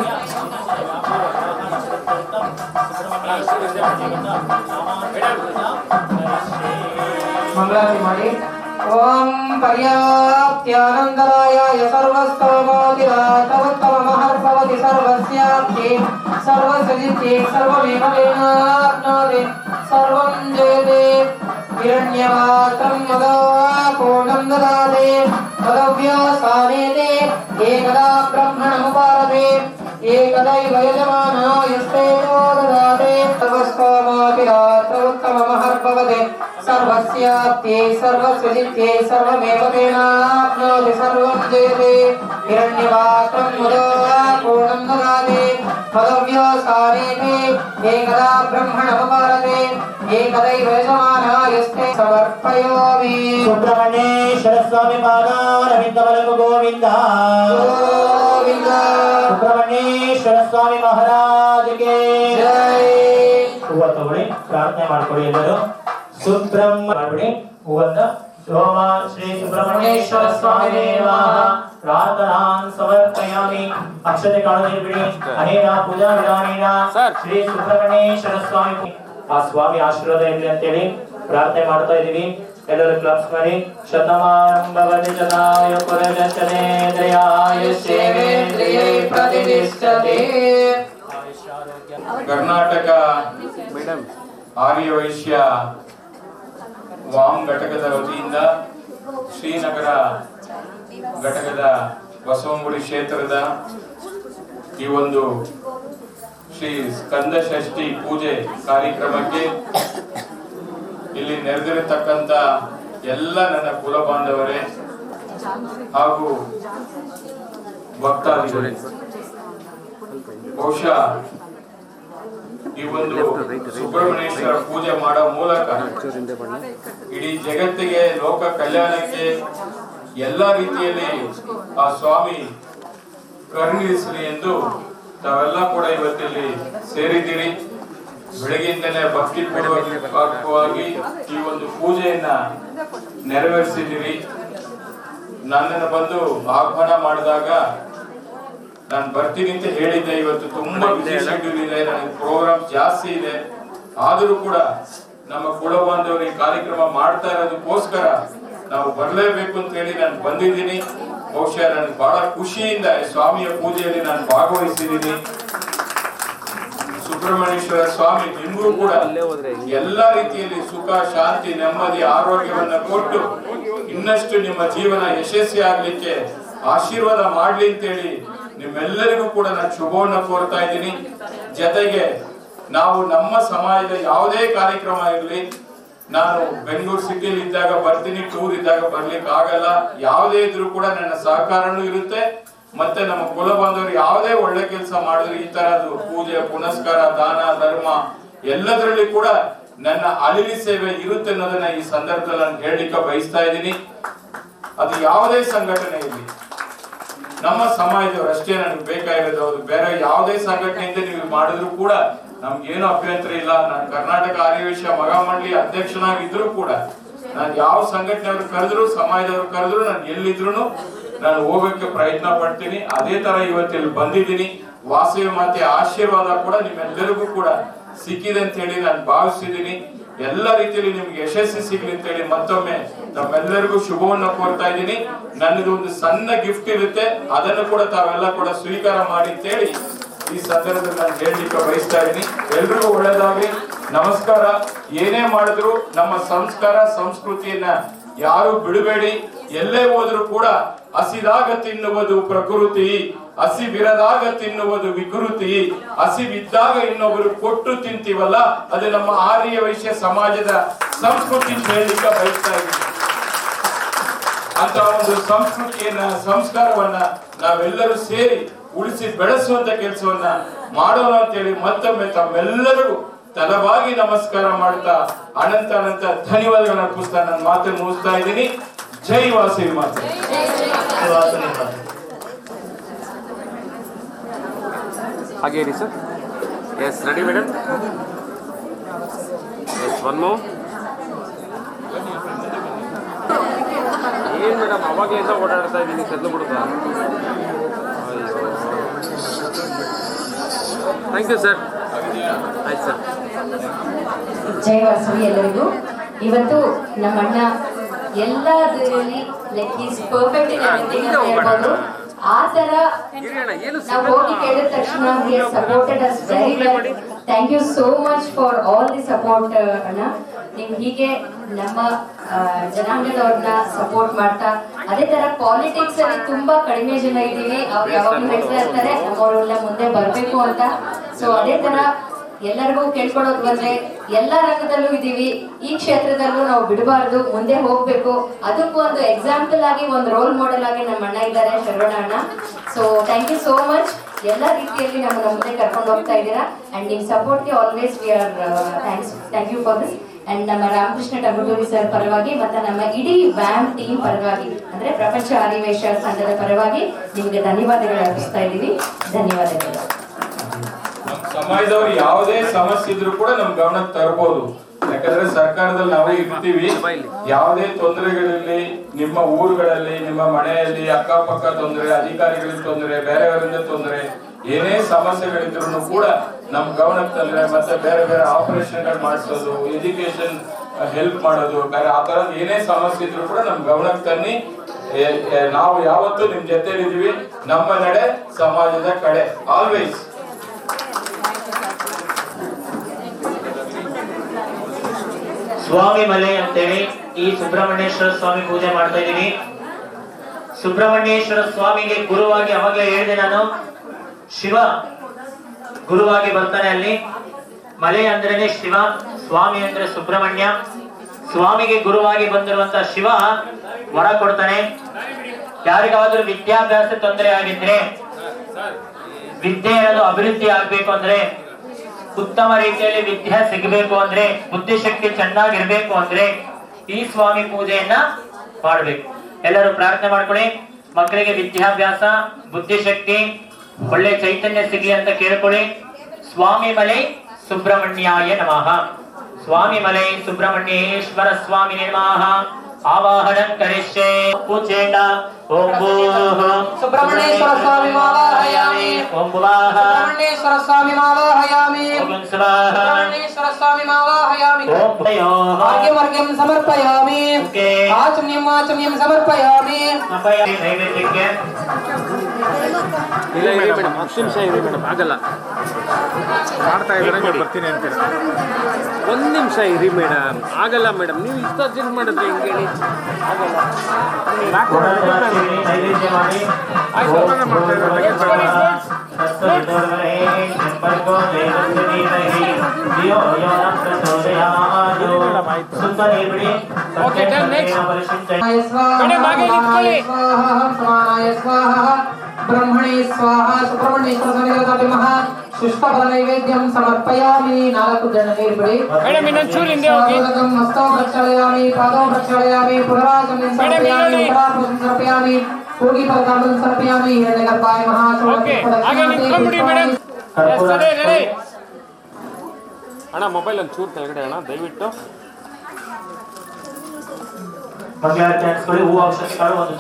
मंगलारती ಮಾಡಿ ओम पर्याप्त्यानंदरायाय सर्वस्तोमोतिरातवत्तममहर्भवति सर्वस्याप्ति सर्वसजिते सर्वमेव वेनाप्नोति सर्वं जयते हिरण्यमात्रं मदा पूर्णं ददाते मदव्यासानेते एकदा ब्रह्मणमुपारते एकदैव यजमानायस्ते ददाते सर्वस्तोमोतिरातवत्तममहर्भवति सर्वस्याप्ति सर्वसजिते सर्वमेव वेनाप्नोति सर्वं जयते हिरण्यमात्रं मदा पूर्णं ददाते मदव्यासानेते एकदा ब्रह्मणमुपारते एकदैव यजमानायस्ते समर्पयामि सुब्रह्मण्येश्वर स्वामी पादारविन्दवलकु गोविंद गोविंद सुब्रह्मण्येश्वर स्वामी महाराज के जय ಹೂವ ತಗೊಳ್ಳಿ ಪ್ರಾರ್ಥನೆ ಮಾಡ್ಕೊಳ್ಳಿ ಎಲ್ಲರೂ ಸುಬ್ರಹ್ಮಣ್ಯ ಹೂವನ್ನ ಓಂ ಶ್ರೀ ಸುಬ್ರಹ್ಮಣ್ಯೇಶ್ವರ ಸ್ವಾಮಿ ನಮಃ ಪ್ರಾರ್ಥನಾಂ ಸಮರ್ಪಯಾಮಿ ಅಕ್ಷತೆ ಕಾಣದೆ ಬಿಡಿ ಅನೇನ ಪೂಜಾ ವಿಧಾನೇನ ಶ್ರೀ ಸುಬ್ರಹ್ಮಣ್ಯೇಶ್ವರ ಸ್ವಾಮಿ ಆ ಸ್ವಾಮಿ ಆಶೀರ್ವಾದ ಇರಲಿ ಅಂತ ಹೇಳಿ ಪ್ರಾರ್ಥನೆ ಮಾಡ್ತಾ ಇದೀವಿ ಎಲ್ಲರೂ ಕ್ಲಾಪ್ಸ್ ಮಾಡಿ ಶತಮಾನಂ ಭವತಿ ಶತಾಯ ಪುರಜನೇಂದ್ರಿಯಾಯ ಸೇವೇಂದ್ರಿಯೈ ಪ್ರತಿಷ್ಠತೆ ಕರ್ನಾಟಕ ಆರ್ಯ ವೈಶ್ಯ ವಾಮ್ ಘಟಕದ ವತಿಯಿಂದ ಶ್ರೀನಗರ ಘಟಕದ ಬಸವನಗುಡಿ ಕ್ಷೇತ್ರದ ಈ ಒಂದು ಶ್ರೀ ಸ್ಕಂದ ಷಷ್ಠಿ ಪೂಜೆ ಕಾರ್ಯಕ್ರಮಕ್ಕೆ ಇಲ್ಲಿ ನೆರೆದಿರತಕ್ಕಂತ ಎಲ್ಲ ನನ್ನ ಕುಲ ಬಾಂಧವರೇ ಹಾಗೂ ಭಕ್ತಾದಿಗಳೇ, ಬಹುಶಃ ಈ ಒಂದು ಸುಬ್ರಹ್ಮಣ್ಯೇಶ್ವರ ಪೂಜೆ ಮಾಡೋ ಮೂಲಕ ಇಡೀ ಜಗತ್ತಿಗೆ ಲೋಕ ಕಲ್ಯಾಣಕ್ಕೆ ಎಲ್ಲಾ ರೀತಿಯಲ್ಲಿ ಆ ಸ್ವಾಮಿ ಕರುಣಿಸಲಿ ಎಂದು ತಾವೆಲ್ಲ ಕೂಡ ಇವತ್ತಿಲ್ಲಿ ಸೇರಿದ್ದೀರಿ. ಬೆಳಗಿಂದಲೇ ಭಕ್ತಿ ಪೂರ್ವಕವಾಗಿ ಈ ಒಂದು ಪೂಜೆಯನ್ನ ನೆರವೇರಿಸಿದ್ದೀರಿ. ನನ್ನನ್ನು ಬಂದು ಆಹ್ವಾನ ಮಾಡಿದಾಗ ನಾನು ಬರ್ತೀನಿ ಅಂತ ಹೇಳಿದ್ದೆ. ಇವತ್ತು ತುಂಬಾ ಬಿಸಿ ಶೆಡ್ಯೂಲ್ ಇದೆ, ನನಗೆ ಪ್ರೋಗ್ರಾಮ್ ಜಾಸ್ತಿ ಇದೆ. ಆದರೂ ಕೂಡ ನಮ್ಮ ಕುಲ ಬಾಂಧವರು ಈ ಕಾರ್ಯಕ್ರಮ ಮಾಡ್ತಾ ಇರೋದಕ್ಕೋಸ್ಕರ ನಾವು ಬರಲೇಬೇಕು ಅಂತ ಹೇಳಿ ನಾನು ಬಂದಿದ್ದೀನಿ. ಬಹುಶಃ ನನಗೆ ಬಹಳ ಖುಷಿಯಿಂದ ಸ್ವಾಮಿಯ ಪೂಜೆಯಲ್ಲಿ ನಾನು ಭಾಗವಹಿಸಿದ್ದೀನಿ. ಸುಬ್ರಹ್ಮಣ್ಯೇಶ್ವರ ಸ್ವಾಮಿ ನಿಮಗೂ ಕೂಡ ಎಲ್ಲಾ ರೀತಿಯಲ್ಲಿ ಸುಖ, ಶಾಂತಿ, ನೆಮ್ಮದಿ, ಆರೋಗ್ಯವನ್ನ ಕೊಟ್ಟು ಇನ್ನಷ್ಟು ನಿಮ್ಮ ಜೀವನ ಯಶಸ್ವಿ ಆಗ್ಲಿಕ್ಕೆ ಆಶೀರ್ವಾದ ಮಾಡ್ಲಿ ಅಂತೇಳಿ ನಿಮ್ಮೆಲ್ಲರಿಗೂ ಕೂಡ ನಾನು ಶುಭವನ್ನ ಕೋರ್ತಾ ಇದ್ದೀನಿ. ಜೊತೆಗೆ ನಾವು ನಮ್ಮ ಸಮಾಜದ ಯಾವುದೇ ಕಾರ್ಯಕ್ರಮ ಇರಲಿ, ನಾನು ಬೆಂಗಳೂರು ಸಿಟಿಯಲ್ಲಿ ಇದ್ದಾಗ ಬರ್ತೀನಿ, ಟೂರ್ ಇದ್ದಾಗ ಬರ್ಲಿಕ್ಕೆ ಆಗಲ್ಲ. ಯಾವುದೇ ಇದ್ರೂ ಕೂಡ ನನ್ನ ಸಹಕಾರನೂ ಇರುತ್ತೆ. ಮತ್ತೆ ನಮ್ಮ ಕುಲ ಬಾಂಧವರು ಯಾವುದೇ ಒಳ್ಳೆ ಕೆಲಸ ಮಾಡಿದ್ರೆ ಈ ತರದ್ದು ಪೂಜೆ, ಪುನಸ್ಕಾರ, ದಾನ, ಧರ್ಮ ಎಲ್ಲದರಲ್ಲಿ ಕೂಡ ನನ್ನ ಅಳಿಲಿ ಸೇವೆ ಇರುತ್ತೆ ಅನ್ನೋದನ್ನ ಈ ಸಂದರ್ಭದಲ್ಲಿ ನಾನು ಹೇಳಲಿಕ್ಕೆ ಬಯಸ್ತಾ ಇದ್ದೀನಿ. ಅದು ಯಾವುದೇ ಸಂಘಟನೆ ಇರಲಿ, ನಮ್ಮ ಸಮಾಜದವರು ಅಷ್ಟೇ ನನಗೆ ಬೇಕಾಗಿರೋದು. ಅದು ಬೇರೆ ಯಾವುದೇ ಸಂಘಟನೆಯಿಂದ ನೀವು ಮಾಡಿದ್ರು ಕೂಡ ನಮ್ಗೇನು ಅಭ್ಯಂತರ ಇಲ್ಲ. ನಾನು ಕರ್ನಾಟಕ ಆರ್ಯ ವೈಶ್ಯ ಮಗಾ ಮಂಡಳಿ ಅಧ್ಯಕ್ಷನಾಗಿದ್ರು ಕೂಡ ನಾನು ಯಾವ ಸಂಘಟನೆಯವರು ಕರೆದ್ರು, ಸಮಾಜದವರು ಕರೆದ್ರು, ನಾನು ಎಲ್ಲಿದ್ರು ನಾನು ಹೋಗಕ್ಕೆ ಪ್ರಯತ್ನ ಪಡ್ತೀನಿ. ಅದೇ ತರ ಇವತ್ತಿಲ್ಲಿ ಬಂದಿದ್ದೀನಿ. ವಾಸವಿ ಮಾತೆ ಆಶೀರ್ವಾದ ಕೂಡ ನಿಮ್ಮೆಲ್ಲರಿಗೂ ಕೂಡ ಸಿಕ್ಕಿದೆ ಅಂತ ಹೇಳಿ ನಾನು ಭಾವಿಸಿದ್ದೀನಿ. ಎಲ್ಲ ರೀತಿಯಲ್ಲಿ ನಿಮ್ಗೆ ಯಶಸ್ಸು ಸಿಗ್ಲಿ ಅಂತ ಹೇಳಿ ಮತ್ತೊಮ್ಮೆ ನಮ್ಮೆಲ್ಲರಿಗೂ ಶುಭವನ್ನ ಕೋರ್ತಾ ಇದ್ದೀನಿ. ನನ್ನದು ಒಂದು ಸಣ್ಣ ಗಿಫ್ಟ್ ಇರುತ್ತೆ, ಅದನ್ನು ಕೂಡ ತಾವೆಲ್ಲ ಕೂಡ ಸ್ವೀಕಾರ ಮಾಡಿ ಅಂತ ಹೇಳಿ ಈ ಸಂದರ್ಭದಲ್ಲಿ ನಾನು ಹೇಳಲಿಕ್ಕೆ ಬಯಸ್ತಾ ಇದ್ದೀನಿ. ಎಲ್ರಿಗೂ ಒಳ್ಳೇದಾಗ್ಲಿ. ನಮಸ್ಕಾರ. ಏನೇ ಮಾಡಿದ್ರು ನಮ್ಮ ಸಂಸ್ಕಾರ ಸಂಸ್ಕೃತಿಯನ್ನ ಯಾರು ಬಿಡಬೇಡಿ. ಎಲ್ಲೇ ಹೋದ್ರು ಕೂಡ ಹಸಿದಾಗ ತಿನ್ನುವುದು ಪ್ರಕೃತಿ, ಹಸಿವಿರದಾಗ ತಿನ್ನುವುದು ವಿಕೃತಿ, ಹಸಿವಿದ್ದಾಗ ಇನ್ನೊಬ್ಬರು ಕೊಟ್ಟು ತಿಂತೀವಲ್ಲ ಅದು ನಮ್ಮ ಆರ್ಯ ವೈಶ್ಯ ಸಮಾಜದ ಸಂಸ್ಕೃತಿ ಹೇಳಲಿಕ್ಕೆ ಬಯಸ್ತಾ ಇದ್ದೀನಿ. ಅಂತ ಒಂದು ಸಂಸ್ಕೃತಿಯನ್ನ, ಸಂಸ್ಕಾರವನ್ನ ನಾವೆಲ್ಲರೂ ಸೇರಿ ಉಳಿಸಿ ಬೆಳೆಸುವಂತ ಕೆಲಸವನ್ನ ಮಾಡೋಣ ಅಂತ ಹೇಳಿ ಮತ್ತೊಮ್ಮೆ ತಮ್ಮೆಲ್ಲರಿಗೂ ತಲವಾಗಿ ನಮಸ್ಕಾರ ಮಾಡ್ತಾ ಅನಂತ ಅನಂತ ಧನ್ಯವಾದಗಳನ್ನ ಅರ್ಪಿಸ್ತಾ ನನ್ನ ಮಾತನ್ನು ಮುಗಿಸ್ತಾ ಇದ್ದೀನಿ. ಜೈ ವಾಸವಿ ಮಾತೆ. ಹಾಗೆ ಇರಿ sir. Yes, ready madam. Yes, one more. ಏನು ಮೇಡಮ್ ಅವಾಗಲಿಂದ ಓಡಾಡ್ತಾ ಇದ್ದೀನಿ ಕದ್ದು ಬಿಡುತ್ತಾ. Thank you sir. ಆಯ್ತು ಸರ್. ಜೈ ವಾಸವಿ ಎಲ್ಲರಿಗೂ. ಇವತ್ತು ನಮ್ಮ ಅಣ್ಣ ಎಲ್ಲದರಲ್ಲಿ like is perfect in everything ಅಂತ ಹೇಳ್ಬೋದು. ಆ ತರ ನಾವು ಹೋಗಿ ಕೇಳಿದ ತಕ್ಷಣ he has supported us very well. Thank you so much for all the support ಅಣ್ಣ. ನೀವು ಹೀಗೆ ನಮ್ಮ ಜನಾಂಗದವ್ರನ್ನ ಸಪೋರ್ಟ್ ಮಾಡ್ತಾ, ಅದೇ ತರ ಪಾಲಿಟಿಕ್ಸ್ ಅಲ್ಲಿ ತುಂಬಾ ಕಡಿಮೆ ಜನ ಇದ್ದೀವಿ. ಅವ್ರು ಯಾವಾಗಲೂ ಹೇಳ್ತಾ ಇರ್ತಾರೆ ನಮ್ಮವರೆಲ್ಲ ಮುಂದೆ ಬರ್ಬೇಕು ಅಂತ. ಸೊ ಅದೇ ತರ ಎಲ್ಲರಿಗೂ ಕೇಳ್ಕೊಳೋದು ಬಂದ್ರೆ ಎಲ್ಲಾ ರಂಗದಲ್ಲೂ ಇದೀವಿ, ಈ ಕ್ಷೇತ್ರದಲ್ಲೂ ನಾವು ಬಿಡಬಾರ್ದು, ಮುಂದೆ ಹೋಗ್ಬೇಕು. ಅದಕ್ಕೂ ಒಂದು ಎಕ್ಸಾಂಪಲ್ ಆಗಿ ಒಂದು ರೋಲ್ ಮಾಡೆಲ್ ಆಗಿ ನಮ್ಮ ಅಣ್ಣ ಇದ್ದಾರೆ, ಶರವಣ ಅಣ್ಣ. So thank you so much. ಎಲ್ಲ ರೀತಿಯಲ್ಲಿ ನಮ್ಮನ್ನ ಮುಂದೆ ಕರ್ಕೊಂಡು ಹೋಗ್ತಾ ಇದ್ದೀರಾ ಅಂಡ್ ನಿಮ್ ಸಪೋರ್ಟ್ಗೆ always we are thank you for this. And ನಮ್ಮ ರಾಮಕೃಷ್ಣ ಟಗಟೂರಿ ಸರ್ ಪರವಾಗಿ ಮತ್ತೆ ನಮ್ಮ ಇಡೀ ವ್ಯಾಮ್ ಟೀಮ್ ಪರವಾಗಿ ಅಂದ್ರೆ ಪ್ರಪಂಚ ಆದಿವೇಶ ಸಂಘದ ಪರವಾಗಿ ನಿಮಗೆ ಧನ್ಯವಾದಗಳು ಅರ್ಪಿಸ್ತಾ ಇದ್ದೀವಿ. ಧನ್ಯವಾದಗಳು. ಸಮಾಜದವ್ರು ಯಾವುದೇ ಸಮಸ್ಯೆ ಇದ್ರು ಕೂಡ ನಮ್ ಗಮನಕ್ಕೆ ತರಬಹುದು. ಯಾಕಂದ್ರೆ ಸರ್ಕಾರದಲ್ಲಿ ನಾವು ಇರ್ತೀವಿ. ಯಾವುದೇ ತೊಂದರೆಗಳಿರಲಿ, ನಿಮ್ಮ ಊರುಗಳಲ್ಲಿ, ನಿಮ್ಮ ಮನೆಯಲ್ಲಿ ಅಕ್ಕಪಕ್ಕ ತೊಂದರೆ, ಅಧಿಕಾರಿಗಳಿಗೆ ತೊಂದರೆ, ಬೇರೆಯವರಿಂದ ತೊಂದರೆ, ಏನೇ ಸಮಸ್ಯೆಗಳಿದ್ರು ಕೂಡ ನಮ್ ಗಮನಕ್ಕೆ ತಂದ್ರೆ ಮತ್ತೆ ಬೇರೆ ಬೇರೆ ಆಪರೇಷನ್ಗಳು ಮಾಡಿಸೋದು, ಎಜುಕೇಶನ್ ಹೆಲ್ಪ್ ಮಾಡೋದು, ಬೇರೆ ಆ ತರದ ಏನೇ ಸಮಸ್ಯೆ ಇದ್ರು ಕೂಡ ನಮ್ ಗಮನಕ್ಕೆ ತನ್ನಿ. ನಾವು ಯಾವತ್ತೂ ನಿಮ್ ಜೊತೆಲಿದ್ದೀವಿ. ನಮ್ಮ ನಡೆ ಸಮಾಜದ ಕಡೆ ಆಲ್ವೇಸ್. ಸ್ವಾಮಿ ಮಲೆ ಅಂತೇಳಿ ಈ ಸುಬ್ರಹ್ಮಣ್ಯೇಶ್ವರ ಸ್ವಾಮಿ ಪೂಜೆ ಮಾಡ್ತಾ ಇದೀವಿ. ಸುಬ್ರಹ್ಮಣ್ಯೇಶ್ವರ ಸ್ವಾಮಿಗೆ ಗುರುವಾಗಿ ಅವಾಗಲೇ ಹೇಳಿದೆ ನಾನು, ಶಿವ ಗುರುವಾಗಿ ಬರ್ತಾನೆ ಅಲ್ಲಿ. ಮಲೆ ಅಂದ್ರೇನೆ ಶಿವ, ಸ್ವಾಮಿ ಅಂದ್ರೆ ಸುಬ್ರಹ್ಮಣ್ಯ. ಸ್ವಾಮಿಗೆ ಗುರುವಾಗಿ ಬಂದಿರುವಂತ ಶಿವ ವರ ಕೊಡ್ತಾನೆ. ಯಾರಿಗಾದ್ರೂ ವಿದ್ಯಾಭ್ಯಾಸ ತೊಂದರೆ ಆಗಿದ್ರೆ, ವಿದ್ಯೆ ಅನ್ನೋದು ಅಭಿವೃದ್ಧಿ ಆಗ್ಬೇಕು ಅಂದ್ರೆ, ಉತ್ತಮ ರೀತಿಯಲ್ಲಿ ವಿದ್ಯೆ ಸಿಗಬೇಕು ಅಂದ್ರೆ, ಬುದ್ಧಿಶಕ್ತಿ ಚೆನ್ನಾಗಿರ್ಬೇಕು ಅಂದ್ರೆ ಈ ಸ್ವಾಮಿ ಪೂಜೆಯನ್ನ ಮಾಡ್ಬೇಕು. ಎಲ್ಲರೂ ಪ್ರಾರ್ಥನೆ ಮಾಡ್ಕೊಳ್ಳಿ. ಮಕ್ಕಳಿಗೆ ವಿದ್ಯಾಭ್ಯಾಸ, ಬುದ್ಧಿಶಕ್ತಿ, ಒಳ್ಳೆ ಚೈತನ್ಯ ಸಿಗ್ಲಿ ಅಂತ ಕೇಳ್ಕೊಳ್ಳಿ. ಸ್ವಾಮಿ ಮಲೆ ಸುಬ್ರಹ್ಮಣ್ಯಾಯ ನಮಃ. ಸ್ವಾಮಿ ಮಲೆ ಸುಬ್ರಹ್ಮಣ್ಯೇಶ್ವರ ಸ್ವಾಮಿ ನಮಃ. ಆವಾಹನಂ ಕರಿಷ್ಯೆ. ಪೂಜೇನ ಓಂ ಭೂಃ ಸುಬ್ರಹ್ಮಣ್ಯೇಶ್ವರ ಸ್ವಾಮಿ ಮಾವಾಹಯಾಮಿ. ಓಂ ಭುವಃ ಸುಬ್ರಹ್ಮಣ್ಯೇಶ್ವರ ಸ್ವಾಮಿ ಮಾವಾಹಯಾಮಿ. ಓಂ ಸ್ವಾಹ ಸುಬ್ರಹ್ಮಣ್ಯೇಶ್ವರ ಸ್ವಾಮಿ ಮಾವಾಹಯಾಮಿ. ಓಂ ಭಯೋಃ ಆರ್ಘ್ಯಂ ಸಮರ್ಪಯಾಮಿ. ಆಚಮ್ಯಂ ಸಮರ್ಪಯಾಮಿ. ಸಮರ್ಪಯಾಮಿ. ನೈವೇದ್ಯಕ್ಕೆ ಇಲ್ಲ ಇರಿ ಮೇಡಮ್, 10 ನಿಮಿಷ ಇರಿ ಮೇಡಮ್, ಆಗಲ್ಲ. ಮಾಡ್ತಾ ಇದ್ರೆ ಬರ್ತೀನಿ ಅಂತೀರ. 1 ನಿಮಿಷ ಇರಿ ಮೇಡಮ್, ಆಗಲ್ಲ ಮೇಡಮ್. ನೀವು ಇಷ್ಟು ಅರ್ಜೆಂಟ್ ಮಾಡಿದ್ರೆ ಹೆಂಗೆ ಹೇಳಿ? ಆಗಲ್ಲ. ನೈವೇದ್ಯ ಮಾಡಿ. Okay done. ನೆಕ್ಸ್ಟ್ ಬ್ರಹ್ಮಣೇ ಸ್ವಾಹ. ಸುಬ್ರಹ್ಮಣ್ಯೇಶ್ವರ ಶುಷ್ಕ ನೈವೇದ್ಯಂ ಸಮರ್ಪಯಾಮಿ. 4 ಜನ ನೀರು ಬಿಡಿ ಮೇಡಮ್. ಇನ್ನೊಂದು ಚೂರು ಹಿಂದೆ ಹೋಗಿ. ಹಸ್ತೋ ಪ್ರಕ್ಷಾಳಯಾಮಿ, ಪಾದೋ ಪ್ರಕ್ಷಾಳಯಾಮಿ, ಪುನರಾಗಮನಂ ಸಮರ್ಪಯಾಮಿ, ಪುನರಾಗಮನಂ ಸಮರ್ಪಯಾಮಿ, ಹೋಗಿ ಪರಕಾಮನಂ ಸಮರ್ಪಯಾಮಿ. ಹಿರಣ್ಯಗರ್ಭಾಯ ಓಕೆ, ಹಾಗೆ ನಿಂತ್ಕೊಂಡ್ಬಿಡಿ ಮೇಡಮ್. ರೆಡಿ. ಅಣ್ಣ ಮೊಬೈಲ್ ಒಂದು ಚೂರು ಕೆಳಗಡೆ ಅಣ್ಣ ದಯವಿಟ್ಟು. ಹೂವು ಔಷಧಿಗಳು ಒಂದು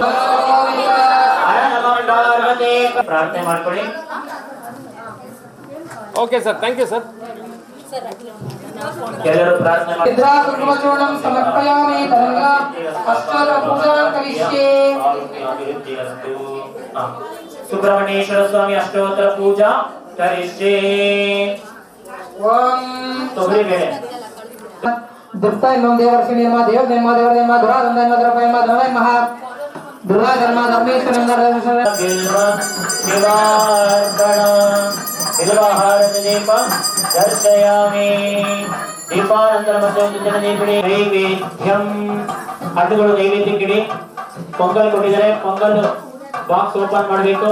ಪ್ರಾರ್ಥನೆ ಮಾಡ್ಕೊಳ್ಳಿ. Okay sir, thank you sir. ಎಲ್ಲರೂ ಪ್ರಾರ್ಥನೆ ಮಾಡಿ. ಕುಂಕುಮಚೂರ್ಣಂ ಸಮರ್ಪಯಾಮಿ. ಅಷ್ಟೋತ್ತರ ಪೂಜಾ ಕರಿಷ್ಯೆ. ಸುಬ್ರಹ್ಮಣ್ಯೇಶ್ವರ ಸ್ವಾಮಿ ಅಷ್ಟೋತ್ತರ ಪೂಜಾ ಕರಿಷ್ಯೆ. ಓಂ ತೊಗರಿ ಬೇಳೆ. ದುರ್ತ ಇನ್ನೊಂದು ದೇವರ್ಷಿ ನಿರ್ಮ ದೇವ ನಿರ್ಮ ದೇವರ ನಿರ್ಮ ದುರಾದಂದ ದ್ರವ ಎಂಬ ದ್ರವ ಮಹಾ ದುರ್ಗಾ ಧರ್ಮ ಧರ್ಮೇಶ್ವರ ದೀಪ ದರ್ಶಯಾಮಿ. ದೀಪಾನಂತರ ಮತ್ತೆ ಒಂದು ಜನ ದೀಪಿಡಿ. ನೈವೇದ್ಯಂ ಹಣ್ಣುಗಳು ನೈವೇದ್ಯಕ್ಕಿಡಿ. ಪೊಂಗಲ್ ಕೊಟ್ಟಿದ್ದಾರೆ, ಪೊಂಗಲ್ ಬಾಕ್ಸ್ ಓಪನ್ ಮಾಡಬೇಕು.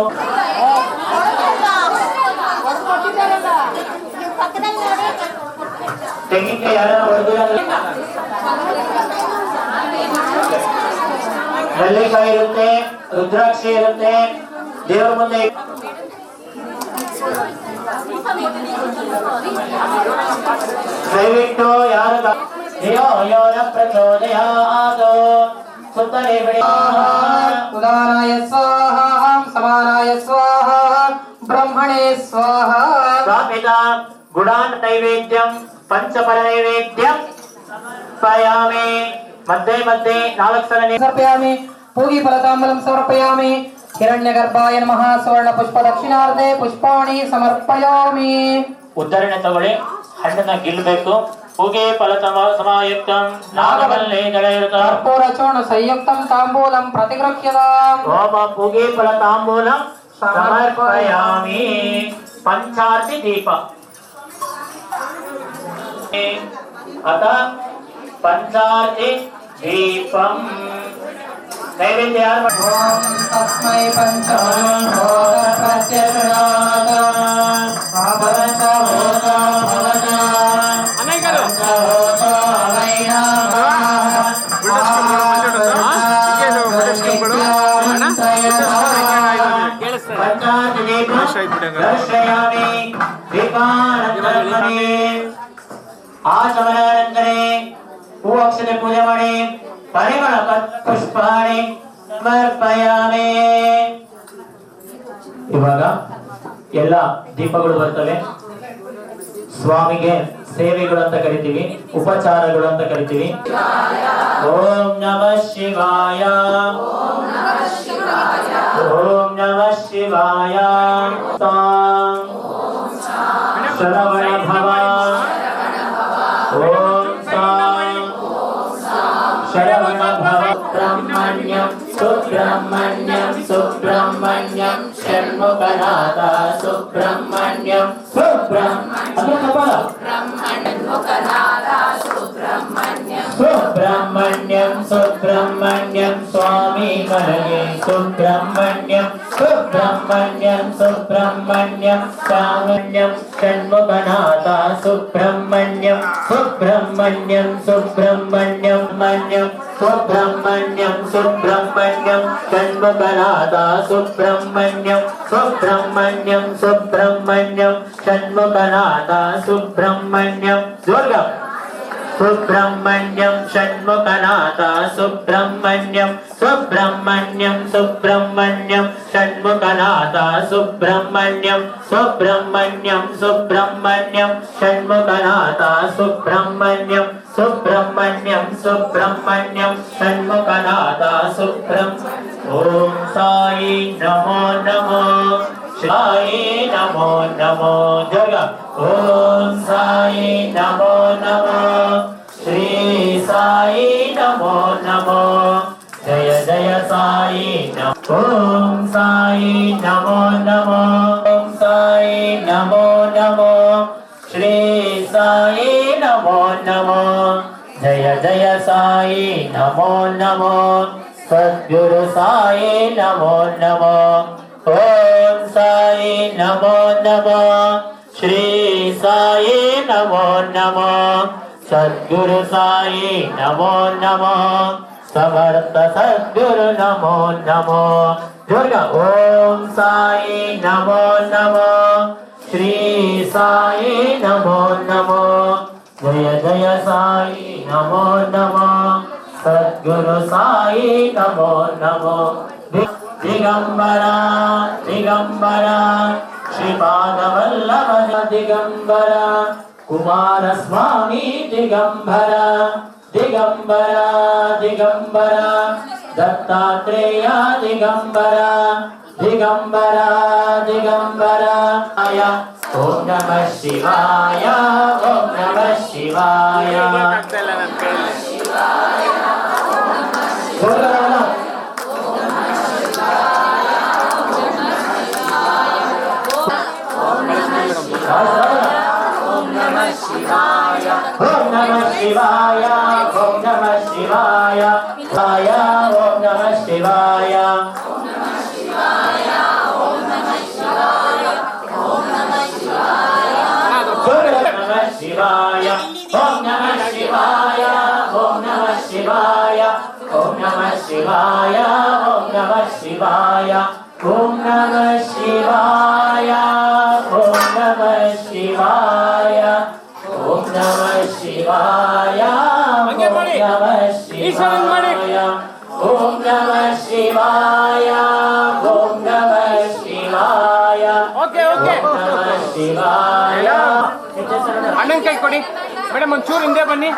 ತೆಂಗಿನಕಾಯಿ ಯಾರು ಹೊಡೆದು ನೆಲ್ಲಿಕಾಯಿ ಇರುತ್ತೆ, ರುದ್ರಾಕ್ಷಿ ಇರುತ್ತೆ. ದೇವರ ಮುಂದೆ ದಯವಿಟ್ಟು ಯಾರು ಪ್ರಚೋದಯಾದು सुतले उदानाय स्वाहा समानाय स्वाहा ब्रह्मणे स्वाहा स्वापिता गुडान् नैवेद्यं पंचफल नैवेद्यं समर्पयामि मध्ये मध्ये नालक्सरणे समर्पयामि पूगी फलताम्बूलं समर्पयामि हिरण्यगर्भाय नमः स्वर्ण पुष्प दक्षिणार्धे पुष्पाणि समर्पयामि ಉದ್ಧರಣೆ ತಗೊಳ್ಳಿ ಹಣ್ಣನ್ನ ಗಿಲ್ಲಬೇಕು पूगे फलसमायुक्तं नागवल्ले दलयुतं कर्पूर चूर्ण संयुक्तं ताम्बूलं प्रतिगृह्यताम् ओम पूगे फलताम्बूलं समर्पयामि पंचार्ति दीप अत पंचार्ति दीपं नैवेद्य ओम तस्मै पंचमोद प्रत्यक्षणात् आचमनानन्तरे पूक्षते पूजा ಮಾಡಿ ಪರಿಮಳ ಪುಷ್ಪಾಣಿ ಸಮರ್ಪಯಾಮಿ ಇವಾಗ ಎಲ್ಲ ದೀಪಗಳು ಬರ್ತವೆ ಸ್ವಾಮಿಗೆ ಸೇವೆಗಳು ಅಂತ ಕರಿತೀವಿ ಉಪಚಾರಗಳು ಅಂತ ಕರಿತೀವಿ ಓಂ ನಮಃ ಶಿವಾಯ ಓಂ ನಮಃ ಶಿವಾಯ ಓಂ ನಮಃ ಶಿವಾಯ ಓಂ ಶರವಣ ಭವ ಓಂ ಶರವಣ ಭವ ಬ್ರಹ್ಮಣ್ಯಂ ಸುಬ್ರಹ್ಮಣ್ಯಂ ಸುಬ್ರಹ್ಮಣ್ಯಂ ಷಣ್ಮುಖನಾಥ ಸುಬ್ರಹ್ಮಣ್ಯಂ ಸುಬ್ರಹ್ಮಣ್ಯಂ ಸುಬ್ರಹ್ಮಣ್ಯಂ ಸ್ವಾಮಿ ಮನಗೆ ಸುಬ್ರಹ್ಮಣ್ಯಂ ಸುಬ್ರಹ್ಮಣ್ಯಂ ಸುಬ್ರಹ್ಮಣ್ಯಂ ಸಾಮಣ್ಯಂ ಷಣ್ಮುಖನಾಥ ಸುಬ್ರಹ್ಮಣ್ಯಂ ಸುಬ್ರಹ್ಮಣ್ಯಂ ಸುಬ್ರಹ್ಮಣ್ಯಂ ಮನ್ಯಂ ಸುಬ್ರಹ್ಮಣ್ಯಂ ಸುಬ್ರಹ್ಮಣ್ಯಂ ಷಣ್ಮುಖನಾಥ ಸುಬ್ರಹ್ಮಣ್ಯಂ ಸುಬ್ರಹ್ಮಣ್ಯಂ ಸುಬ್ರಹ್ಮಣ್ಯಂ ಷಣ್ಮುಖನಾಥ ಸುಬ್ರಹ್ಮಣ್ಯಂ ದುರ್ಗಾ सुब्रह्मण्यं षण्मुखनाथ सुब्रह्मण्यं सुब्रह्मण्यं सुब्रह्मण्यं षण्मुखनाथ सुब्रह्मण्यं सुब्रह्मण्यं सुब्रह्मण्यं षण्मुखनाथ सुब्रह्मण्यं सुब्रह्मण्यं सुब्रह्मण्यं षण्मुखनाथ सुब्रह्मण्यं ओम साई नमो नमो साई नमो नमो दुर्गा ओम साई नमो नमो श्री साई नमो नमो जय जय साई नमो ओम साई नमो नमो ओम साई नमो नमो श्री साई नमो नमो जय जय साई नमो नमो सद्गुरु साई नमो नमो ओम साई नमो नमो श्री साई नमो नमो सद्गुरु साई नमो नमो समर्थ सद्गुरु नमो नमो दुर्गा ओम साई नमो नमो श्री साई नमो नमो जय जय साई नमो नमो सद्गुरु साई नमो नमो दिगंबरा दिगंबरा श्रीपादवल्लभ दिगंबरा कुमार स्वामी दिगंबरा दिगंबरा दिगंबरा दत्तात्रेय दिगंबरा दिगंबरा दिगंबरा ओम नमः शिवाय ओम नमः शिवाय ओम नमः शिवाय ओम नमः शिवाय ओम नमः शिवाय ओम नमः शिवाय ओम नमः शिवाय ओम नमः शिवाय ओम नमः शिवाय ओम नमः शिवाय ओम नमः शिवाय ओम नमः शिवाय ओम नमः शिवाय ओम नमः शिवाय ओम नमः शिवाय ओम नमः शिवाय ओम नमः शिवाय అన్నయ్య కై కొడి మేడం ಒಂಚೂರು ಹಿಂದೆ ಬನ್ನಿ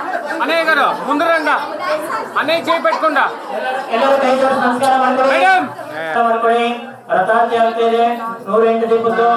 ಅన్నಯ್ಯ గారు ಮುಂದೆ ರಂಡ ಅన్నಯ್ಯ చేయి పెట్టుకుండా ಎಲ್ಲರೂ ಕೈ ಜೋಡಿಸಿ ನಮಸ್ಕಾರ ಮಾಡ್ಕೊಳ್ಳಿ ಮೇಡಮ್ ಮಾಡ್ಕೊಳ್ಳಿ ರಥಾರ್ತಿ ಆಗ್ತಿದೆ 108 ದೀಪದ್ದು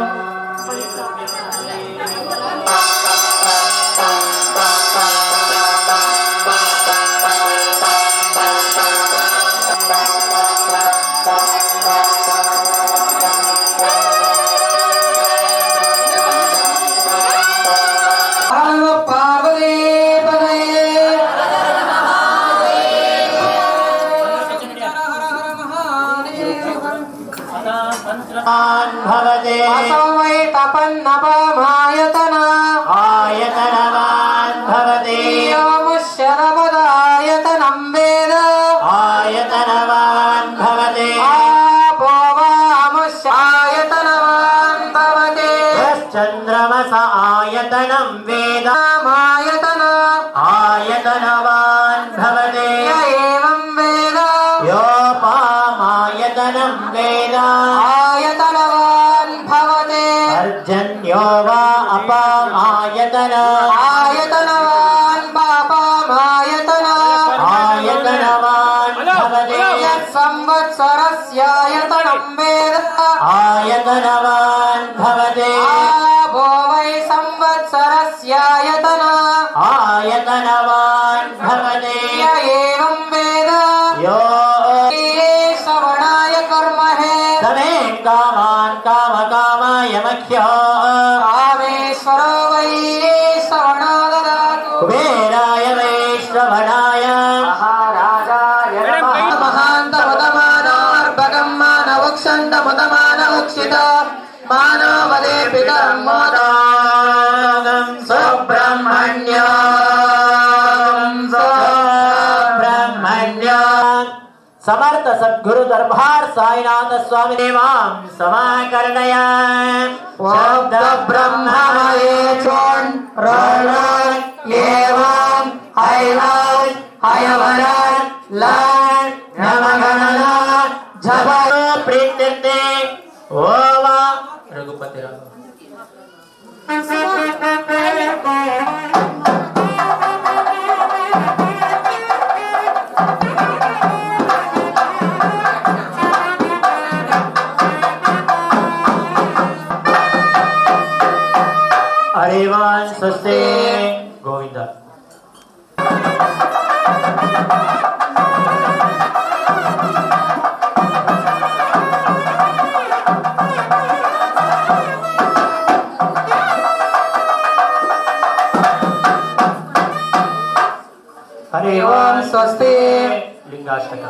भवते वै तपन्नपमायतना आयतनवान् भवते योमुश्चरपदायतनं वेद आयतनवान् भवते आपो वामुश्चायतनवान् भवते यश्चन्द्रमस आयतनं वेद मायतन आयतनवान् भवते य एवं वेद योपामायतनं वेद आयतनवान् भवते अर्जन्यो वा अपामायतन आयतनवान् पापमायतन आयतनवान् भवते संवत्सरस्यायतनं वेद आयतनवान् भवते आपो वै संवत्सरस्यायतन आयतनवान् भवते य एवं वेद यो श्रवणाय कर्महे तमे कामान् कामकामाय मख्यो कामेश्वरो वै श्रवणो ददातु कुबेराय वै श्रवणाय महाराजाय नमः महान्तमुदमानार्भकं मानवक्षन्तमुदमानवक्षित मानवदे पितरं मोदागं सुब्रह्मण्यं सुब्रह्मण्यं समर्थ सद्गुरु दरबार साईनाथ स्वामी देवां समाकर्णय शब्द ब्रह्ममये चोन् रण एवं हैलाय हयवरन लान नमगणना जब प्रीत्यर्थे ओवा रघुपति राम हरिवान स्वस्ति गोविंद हरिवान स्वस्ति लिंगाष्टक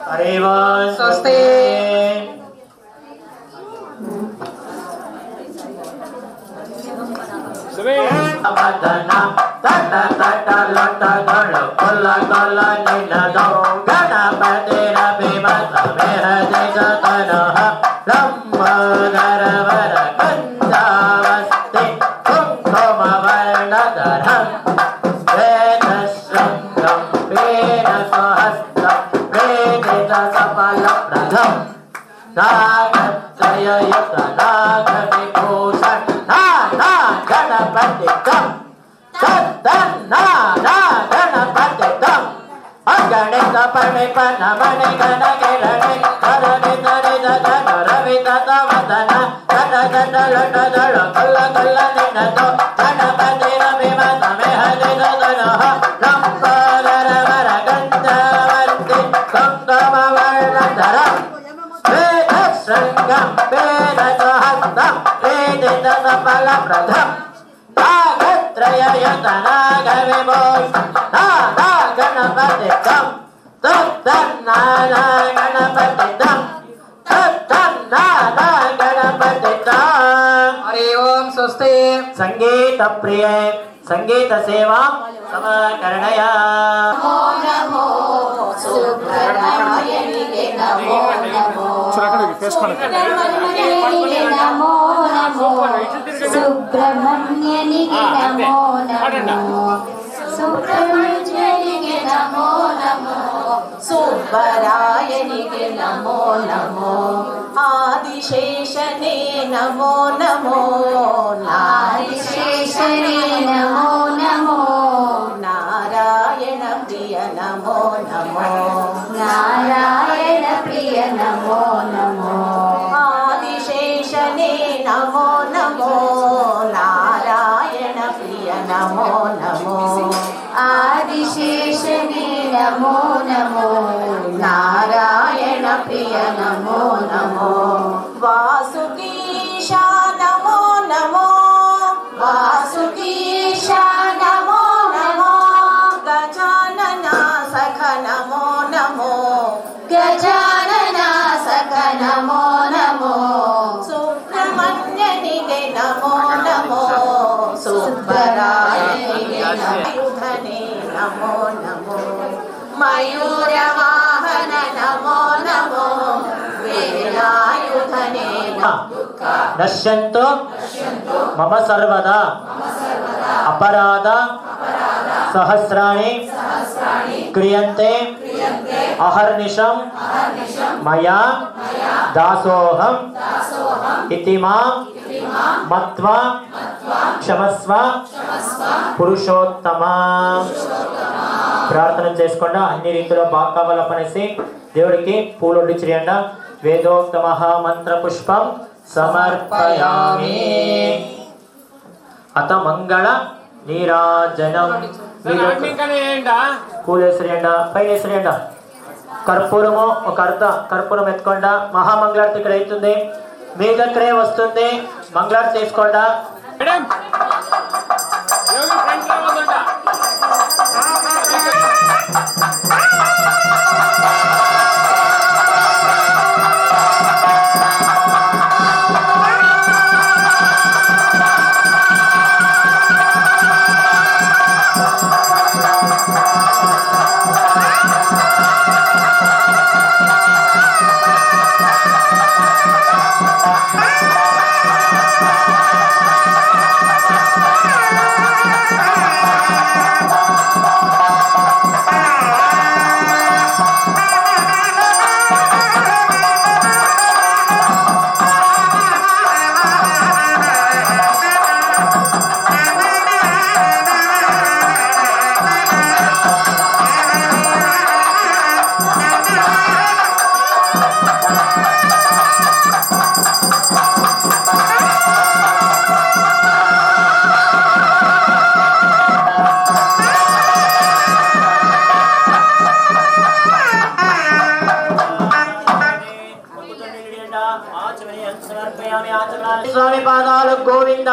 हरिवान स्वस्ति Abadana, tata tata lata gala, kola kola nina do, gana patera bimata meha desa tanaha, Ramma daravara kandavasti, kumkoma varna darham, veda sangam, veda sahastam, vedita sapala pradham, Nagatraya yata nagavibhushan, Ganapati Tam Tam Na Ganapati Tam Aganita Paripana Mani Gana Girani Karanita Rita Gana Ravita Tavatana Gana Gana Lata Dala Kalla Kalla Ninato Ganapati Ravimata Mehadita Ganaha Rampa Garavara Gandavarti Kangama Varnadara Veda Sangam Veda Sahastam Vedita Sapala Pradham Nagatraya Yatana Gavibos Nada Ganapati Tam Tattan Nada Ganapati Tam Tattan Nada Ganapati Tam Hari ओम स्वस्ति ಸಂಗೀತ ಪ್ರಿಯೆ ಸಂಗೀತ ಸೇವಾ ಸಮಕರಣಯ ನಮೋ ಸುಬ್ರಹ್ಮಣ್ಯನಿಗೆ ನಮೋ ನಮೋ ನಮೋ ನಮೋ ಸುಬ್ರಹ್ಮಣ್ಯನಿಗೆ ನಮೋ ನಮೋ ಸುಬ್ರಹ್ಮಣ್ಯನಿಗೆ ನಮೋ ನಮೋ ಸುಬ್ಬರಾಯನಿಗೆ ನಮೋ ನಮೋ ಆದಿಶೇಷನೇ ನಮೋ ನಮೋ ಆದಿಶೇಷನೇ ನಮೋ ನಮೋ ನಾರಾಯಣ ಪ್ರಿಯ ನಮೋ ನಮೋ ನಾರಾಯಣ ಪ್ರಿಯ ನಮೋ ನಮೋ ಆದಿಶೇಷನೇ ನಮೋ ನಮೋ ನಾರಾಯಣ ಪ್ರಿಯ ನಮೋ ನಮೋ ಆದಿಶೇಷನೇ ನಮೋ ನಮೋ ನಾರಾಯಣ ಪ್ರಿಯ ನಮೋ ನಮೋ ವಾಸುಕೀಶ ನಮೋ ನಮೋ ವಾಸುಕೀಶ ನಮೋ ನಮೋ ಗಜಾನನ ಸಖ ನಮೋ ನಮೋ ಗಜಾನನ ಸಖ ನಮೋ ನಮೋ ಸುಬ್ರಹ್ಮಣ್ಯನಿಗೆ ನಮೋ ನಮೋ ಸುಬ್ಬರಾಯನಿಗೆ ಆಯುಧನೇ ನಮೋ ನಮೋ ಮಯೂರ ವಾಹನ ನಮೋ ನಮೋ ವೇಲಾಯುಧನೇ ನಶ್ಯಂತು ಮಮ ಸರ್ವದಾ ಅಪರಾಧ ಸಹಸ್ರಾಣಿ ಕ್ರಿಯಂತೆ ಅಹರ್ನಿಶಂ ಮಯಾ ದಾಸೋಹಂ ಇತಿ ಮಾಂ ಮತ್ವಾ క్షమస్వ పురుషోత్తమ. ప్రార్థన చేసుకుండా అన్ని రీతిలో బాగా కావాలనేసి దేవుడికి పూలు వడ్డించండి. వేదోక్త మహామంత్ర పుష్పం సమర్పయామి. అత మంగళ నీరాజనం. పూలేసరియండ పైనేసరియండ. కర్పూరము ఒక అర్ధ కర్పూరం ఎత్తుకోండా. మహామంగళారతి ఇక్కడ అవుతుంది, మీ దగ్గరే వస్తుంది. మంగళారతి చేసుకోండా. స్వామి పాదాలు గోవింద.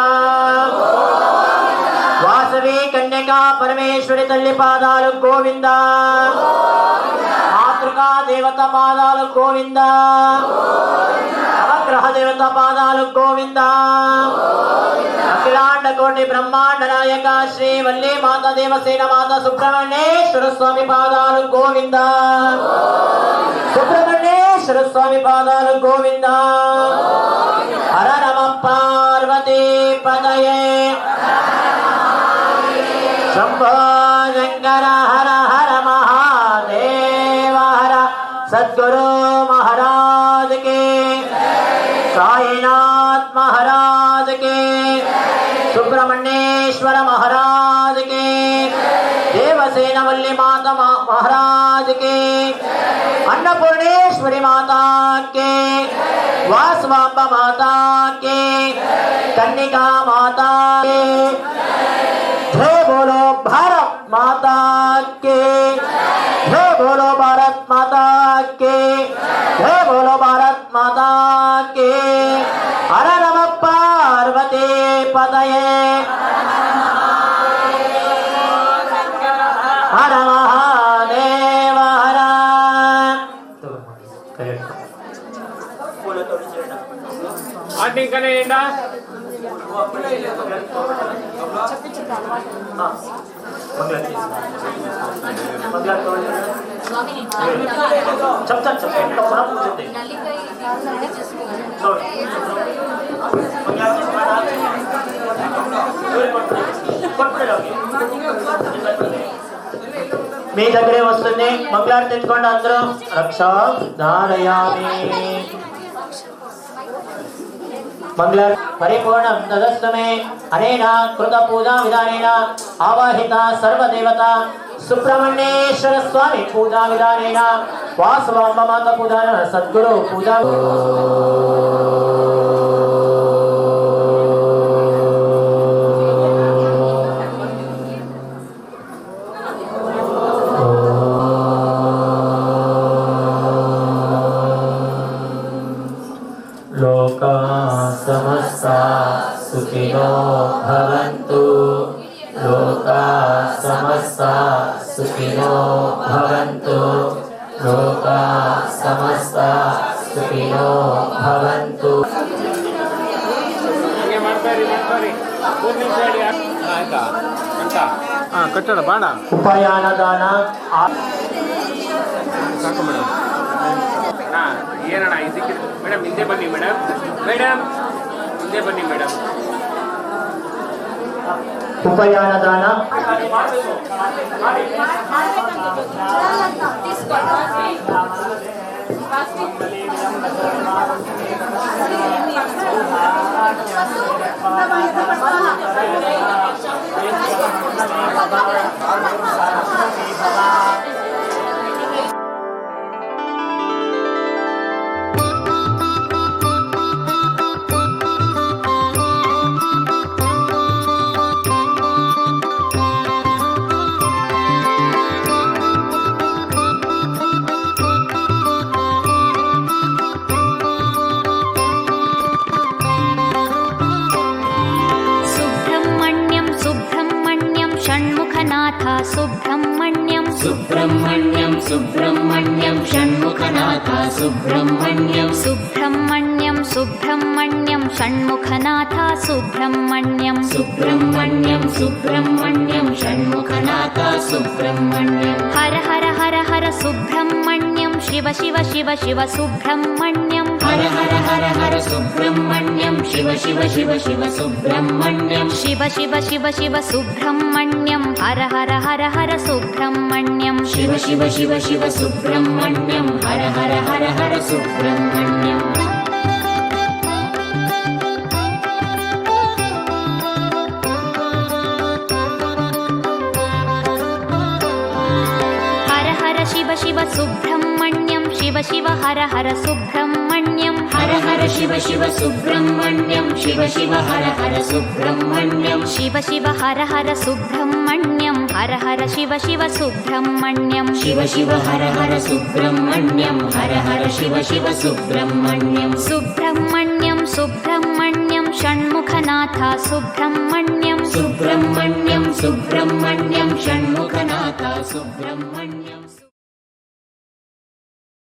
వాసవి కన్యకా పరమేశ్వరి తల్లి పాదాలు గోవింద. మాతృకా దేవత పాదాలు గోవింద. నవగ్రహ దేవత పాదాలు గోవింద. అఖిలాండ కోటి బ్రహ్మాండ నాయక శ్రీ వల్లి మాత దేవసేన మాత సుబ్రహ్మణ్యేశ్వర స్వామి పాదాలు గోవింద. సుబ్రహ్మణ్యేశ్వర స్వామి పాదాలు గోవింద. హర నమ పార్వతీ పదయే శంభో శంకర హర హర మహాదేవ హర. సద్గురు మహారాజ్ కే, సాయినాథ్ మహారాజ్ కే, సుబ్రహ్మణ్యేశ్వర మహారాజ్ కే, దేవసేన వల్లి మాత మహారాజ్ కే, अन्नपूर्णेश्वरी माता के, वासवांब माता के, कन्निका माता के. जय बोलो भारत माता के, जय बोलो भारत माता के, जय बोलो भारत माता के. हर नमः पार्वती पतये हर महादेव हर. చెప్తాను ఇంట్లో కూడా కూర్చుంది మీ దగ్గరే వస్తుంది మంగళారు తెచ్చుకోండి అందరూ రక్షా ధారయామి మంగళార్ పరిపూర్ణం తదస్తమే అనేన కృత పూజా విధానేన ఆవాహిత సర్వదేవత సుబ్రహ్మణ్యేశ్వర స్వామి పూజా విధానేన వాసవాంబ మాత పూజా సద్గురు పూజా లోకా సమస్తా సుఖినో భవంతు లోకా సమస్తా సుఖినో భవంతు లోకా సమస్తా సుఖినో భవంతు ಕಟ್ಟಡ ಬಾಣ ಉಪಯಾನ ದಾನ ಸಾಕು ಮೇಡಮ್ ಏನಣ್ಣ ಇದಕ್ಕೆ ಮೇಡಮ್ ಹಿಂದೆ ಬನ್ನಿ ಮೇಡಮ್ ಹಿಂದೆ ಬನ್ನಿ ಮೇಡಮ್ ಉಪಯಾನ ದಾನ सुब्रह्मण्यं सुब्रह्मण्यं सुब्रह्मण्यं षण्मुखनाथ सुब्रह्मण्यं सुब्रह्मण्यं सुब्रह्मण्यं षण्मुखनाथ सुब्रह्मण्यं सुब्रह्मण्यं सुब्रह्मण्यं षण्मुखनाथ सुब्रह्मण्यं हर हर हर हर सुब्रह्मण्यं शिव शिव शिव शिव सुब्रह्मण्यं हर हर हर हर सुब्रह्मण्यं शिव शिव शिव शिव सुब्रह्मण्यं शिव शिव शिव शिव सुब्रह्मण्यं हर हर हर हर सुब्रह्मण्यं शिव शिव शिव शिव सुब्रह्मण्यं हर हर हर हर सुब्रह्मण्यं हर हर शिव शिव सुब्रह्मण्यं शिव शिव हर हर सुब्रह्मण्यं हर हर शिव शिव सुब्रह्मण्यं शिव शिव हर हर सुब्रह्मण्यं शिव शिव हर हर सुब्रह्मण्यं हर हर शिव शिव सुब्रह्मण्यं शिव शिव हर हर सुब्रह्मण्यं हर हर शिव शिव सुब्रह्मण्यं सुब्रह्मण्यं सुब्रह्मण्यं षण्मुखनाथ सुब्रह्मण्यं सुब्रह्मण्यं सुब्रह्मण्यं षण्मुखनाथ सुब्रह्मण्यं